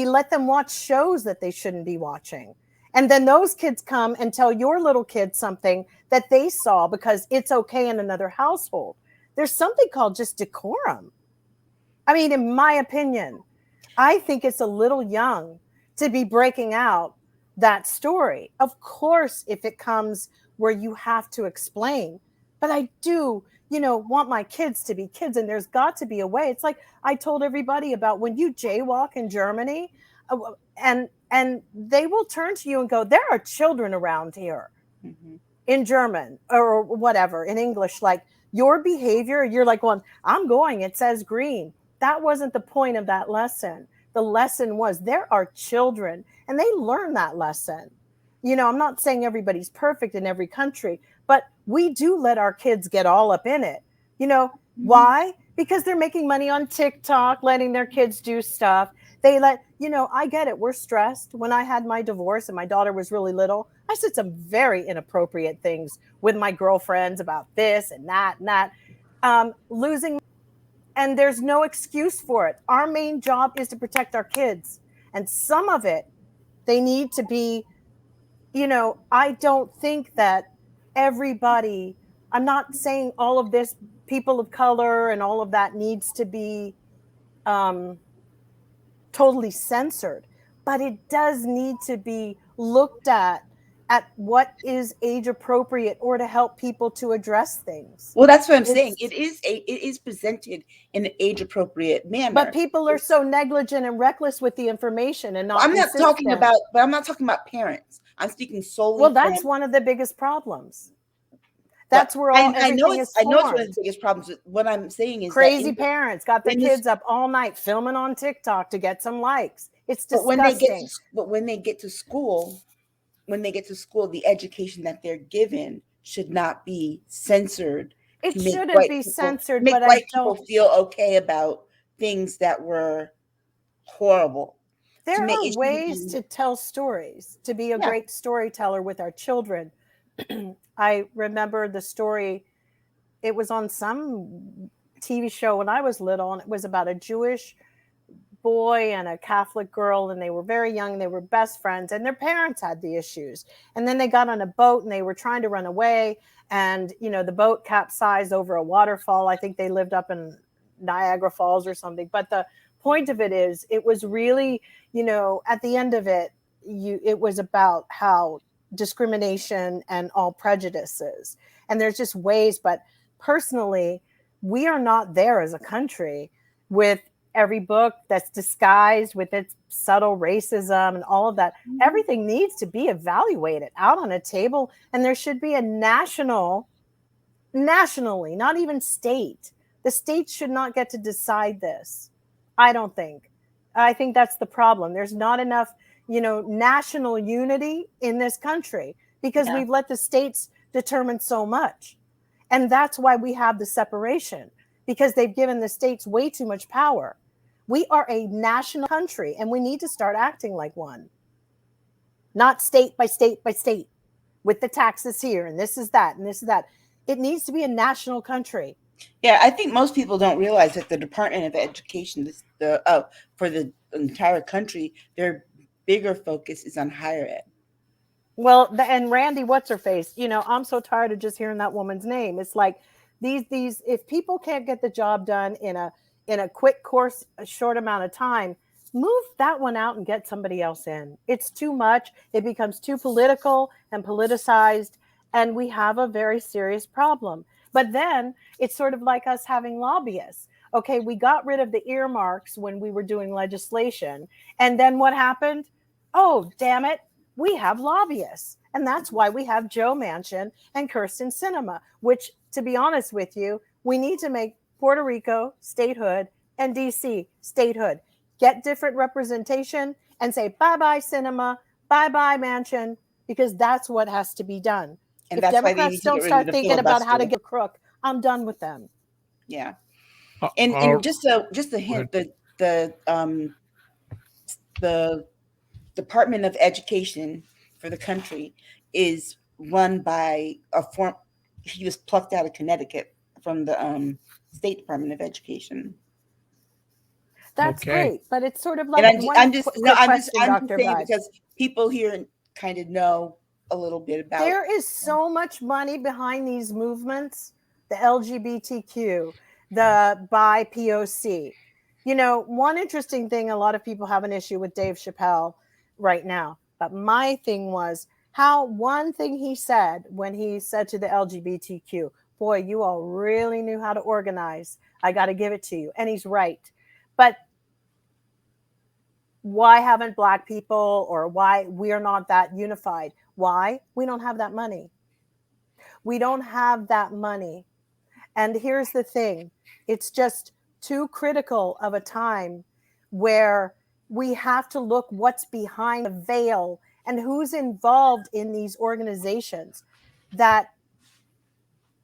let them watch shows that they shouldn't be watching. And then those kids come and tell your little kid something that they saw because it's okay in another household. There's something called just decorum. I mean, in my opinion, I think it's a little young to be breaking out that story. Of course, if it comes where you have to explain, but I do, you know, want my kids to be kids, and there's got to be a way. It's like I told everybody about when you jaywalk in Germany, and they will turn to you and go, "There are children around here."
Mhm.
in German or whatever, in English, like your behavior, you're like, well, I'm going, it says green. That wasn't the point of that lesson. The lesson was there are children and they learn that lesson. You know, I'm not saying everybody's perfect in every country, but we do let our kids get all up in it. You know, why? Because they're making money on TikTok, letting their kids do stuff. They let, you know, I get it. We're stressed. When I had my divorce and my daughter was really little, I said some very inappropriate things with my girlfriends about this and that and that. Losing, and there's no excuse for it. Our main job is to protect our kids. And some of it, they need to be, you know, I don't think that everybody, I'm not saying all of this, people of color and all of that needs to be totally censored, but it does need to be looked at what is age appropriate or to help people to address things.
Well, that's what I'm saying. It is presented in an age appropriate manner.
But people are so negligent and reckless with the information and not.
I'm not talking about parents. I'm speaking solely.
Well, that's one of the biggest problems. That's where everything is formed.
I know it's one of the biggest problems. What I'm saying is
crazy parents got their kids up all night filming on TikTok to get some likes. It's disgusting.
But when they get to school, the education that they're given should not be censored.
It shouldn't be censored,
but white people feel okay about things that were horrible.
There are ways to tell stories, to be a great storyteller with our children. I remember the story, it was on some TV show when I was little, and it was about a Jewish boy and a Catholic girl, and they were very young, they were best friends, and their parents had the issues. And then they got on a boat and they were trying to run away, and you know, the boat capsized over a waterfall. I think they lived up in Niagara Falls or something. But the point of it is, it was really, you know, at the end of it, it was about how discrimination and all prejudices, and there's just ways. But personally, we are not there as a country with every book that's disguised with its subtle racism and all of that. Everything needs to be evaluated out on a table, and there should be a nationally, not even state. The states should not get to decide this. I think that's the problem. There's not enough, you know, national unity in this country because we've let the states determine so much. And that's why we have the separation, because they've given the states way too much power. We are a national country and we need to start acting like one. Not state by state by state with the taxes here and this is that and this is that. It needs to be a national country.
Yeah, I think most people don't realize that the Department of Education, for the entire country, their bigger focus is on higher ed.
Well, and Randy, what's her face? You know, I'm so tired of just hearing that woman's name. It's like these if people can't get the job done in a quick course, a short amount of time, move that one out and get somebody else in. It's too much. It becomes too political and politicized, and we have a very serious problem. But then it's sort of like us having lobbyists. Okay, we got rid of the earmarks when we were doing legislation. And then what happened? Oh, damn it. We have lobbyists. And that's why we have Joe Manchin and Kirsten Sinema, which, to be honest with you, we need to make Puerto Rico statehood and DC statehood. Get different representation and say, bye-bye, Sinema, bye-bye, Manchin, because that's what has to be done. And if Democrats don't start thinking about how to get a crook, I'm done with them.
Yeah. And just a hint, the Department of Education for the country is run by he was plucked out of Connecticut from the State Department of Education.
That's great, but it's sort of like
I'm just saying because people here kind of know a little bit about.
There is so much money behind these movements, the LGBTQ, the BIPOC. You know, one interesting thing, a lot of people have an issue with Dave Chappelle right now, but my thing was how one thing he said when he said to the LGBTQ, boy, you all really knew how to organize. I got to give it to you. And he's right. But why haven't Black people, or why we are not that unified? Why? We don't have that money. We don't have that money. And here's the thing. It's just too critical of a time where we have to look what's behind the veil and who's involved in these organizations, that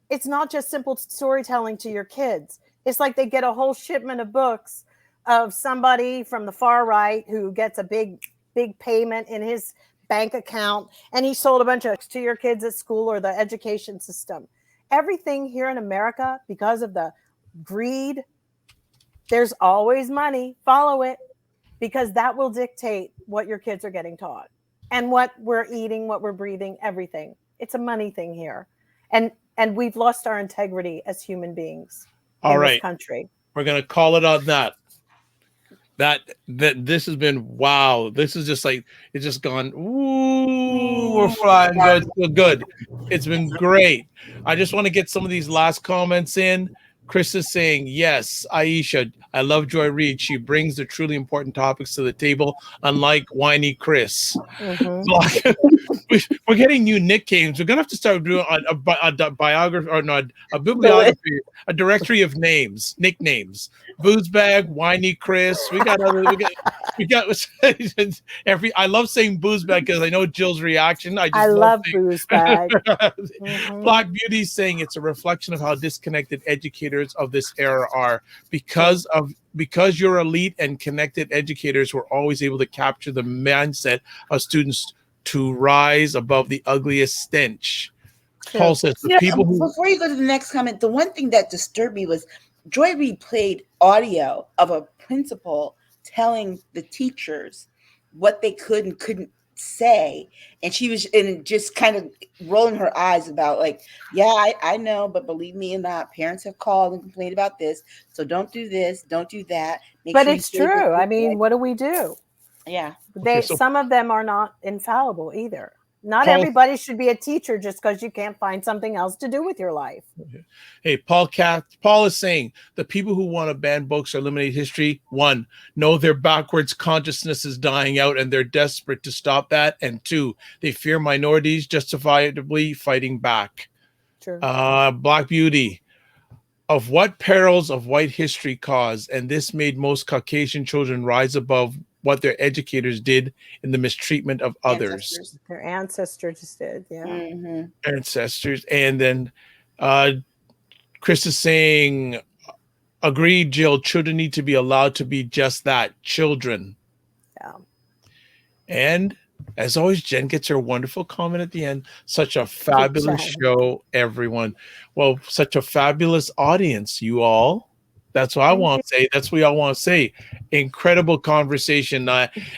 it's not just simple storytelling to your kids. It's like they get a whole shipment of books of somebody from the far right who gets a big payment in his bank account, and he sold a bunch of to your kids at school or the education system. Everything here in America, because of the greed, there's always money. Follow it, because that will dictate what your kids are getting taught and what we're eating, what we're breathing, everything. It's a money thing here. And we've lost our integrity as human beings in this country.
We're going to call it on that. That this has been, wow. This is just like, it's just gone, ooh, we're flying good. We're good. It's been great. I just want to get some of these last comments in. Chris is saying, yes, Aisha, I love Joy Reid. She brings the truly important topics to the table, unlike whiny Chris. Mm-hmm. We're getting new nicknames. We're going to have to start doing a biography, or not, a bibliography, a directory of names, nicknames. Boozebag, whiny Chris. We got every. I love saying boozebag because I know Jill's reaction. I love boozebag. Mm-hmm. Black Beauty saying it's a reflection of how disconnected educators of this era are, because you're elite and connected educators were always able to capture the mindset of students to rise above the ugliest stench. Paul says people who.
Before you go to the next comment, the one thing that disturbed me was Joy Reid played audio of a principal telling the teachers what they could and couldn't say, and she was just kind of rolling her eyes about like, yeah, I know, but believe me or not, parents have called and complained about this, so don't do this, don't do that.
But it's true. I mean, what do we do?
Yeah,
some of them are not infallible either. Not everybody should be a teacher just because you can't find something else to do with your life.
Hey, Paul is saying the people who want to ban books or eliminate history, one, know their backwards consciousness is dying out and they're desperate to stop that. And two, they fear minorities, justifiably fighting back.
True.
Black Beauty, of what perils of white history caused, and this made most Caucasian children rise above what their educators did in the mistreatment of others.
Their ancestors did, yeah.
Mm-hmm.
Ancestors. And then Chris is saying, agreed, Jill, children need to be allowed to be just that, children.
Yeah.
And as always, Jen gets her wonderful comment at the end. Such a fabulous show, everyone. Well, such a fabulous audience, you all. That's what I want to say. That's what y'all want to say. Incredible conversation.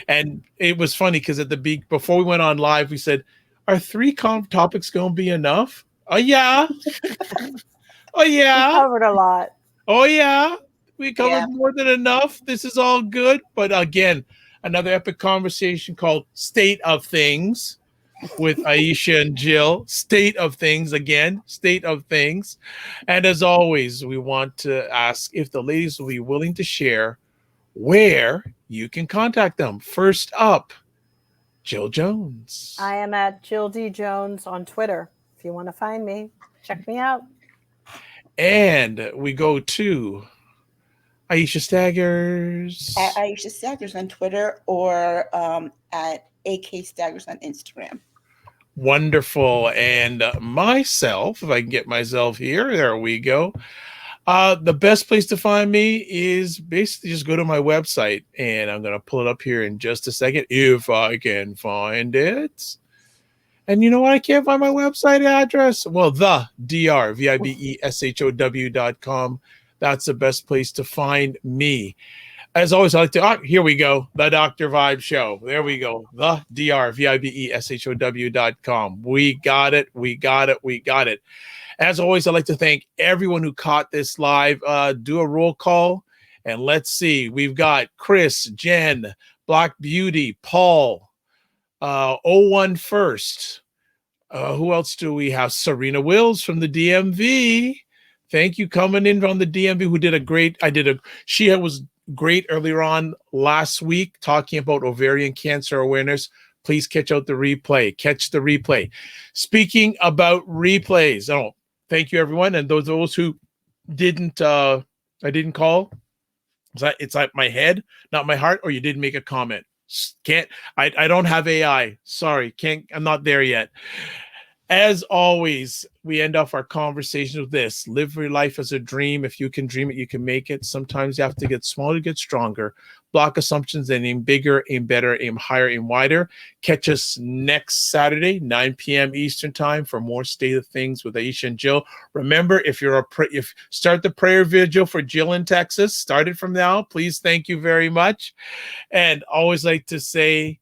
And it was funny because before we went on live, we said, are 3 topics going to be enough? Oh, yeah. Oh, yeah.
We covered a lot.
Oh, yeah. We covered more than enough. This is all good. But again, another epic conversation called State of Things with Aisha and Jill. State of Things again. State of Things. And as always, we want to ask if the ladies will be willing to share where you can contact them. First up, Jill Jones.
I am at Jill D. Jones on Twitter. If you want to find me, check me out.
And we go to Aisha Staggers.
At Aisha Staggers on Twitter, or at AK Staggers on Instagram.
Wonderful. And myself, if I can get myself here, there we go. The best place to find me is basically just go to my website, and I'm going to pull it up here in just a second if I can find it. And you know what? I can't find my website address. Well, the drvibeshow.com. That's the best place to find me. As always, I like to, here we go. The Dr. Vibe Show. There we go. The drvibeshow.com. We got it. We got it. We got it. As always, I'd like to thank everyone who caught this live. Do a roll call, and let's see. We've got Chris, Jen, Black Beauty, Paul, 01 First. Who else do we have? Serena Wills from the DMV. Thank you coming in from the DMV, who did a great, she was great earlier on last week talking about ovarian cancer awareness. please catch out the replay. Catch the replay. Speaking about replays, thank you everyone, and those who didn't, I didn't call. It's like my head, not my heart, or you didn't make a comment. I don't have AI. Sorry, I'm not there yet. As always, we end off our conversations with this: live your life as a dream. If you can dream it, you can make it. Sometimes you have to get smaller to get stronger. Block assumptions and aim bigger, aim better, aim higher, aim wider. Catch us next Saturday, 9 p.m. Eastern time for more State of Things with Aisha and Jill. Remember, if start the prayer vigil for Jill in Texas, start it from now. Please, thank you very much. And always like to say,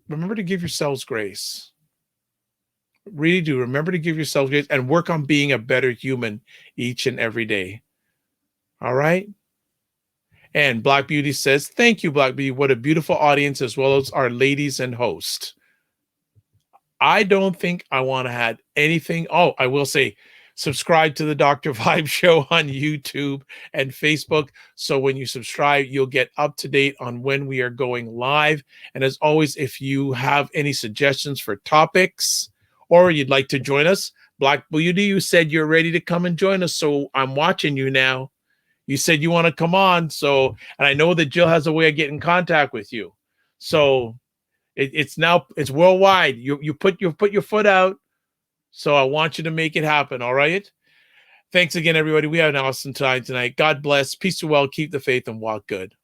remember to give yourselves grace. Really do. Remember to give yourselves grace and work on being a better human each and every day. All right? And Black Beauty says, thank you, Black Beauty. What a beautiful audience, as well as our ladies and host. I don't think I want to add anything. Oh, I will say, subscribe to the Dr. Vibe Show on YouTube and Facebook. So when you subscribe, you'll get up to date on when we are going live. And as always, if you have any suggestions for topics or you'd like to join us, Black Beauty, you said you're ready to come and join us. So I'm watching you now. You said you want to come on. So, and I know that Jill has a way of getting in contact with you. So it's worldwide. You put your foot out. So I want you to make it happen, all right? Thanks again, everybody. We have an awesome time tonight. God bless. Peace and well. Keep the faith and walk good.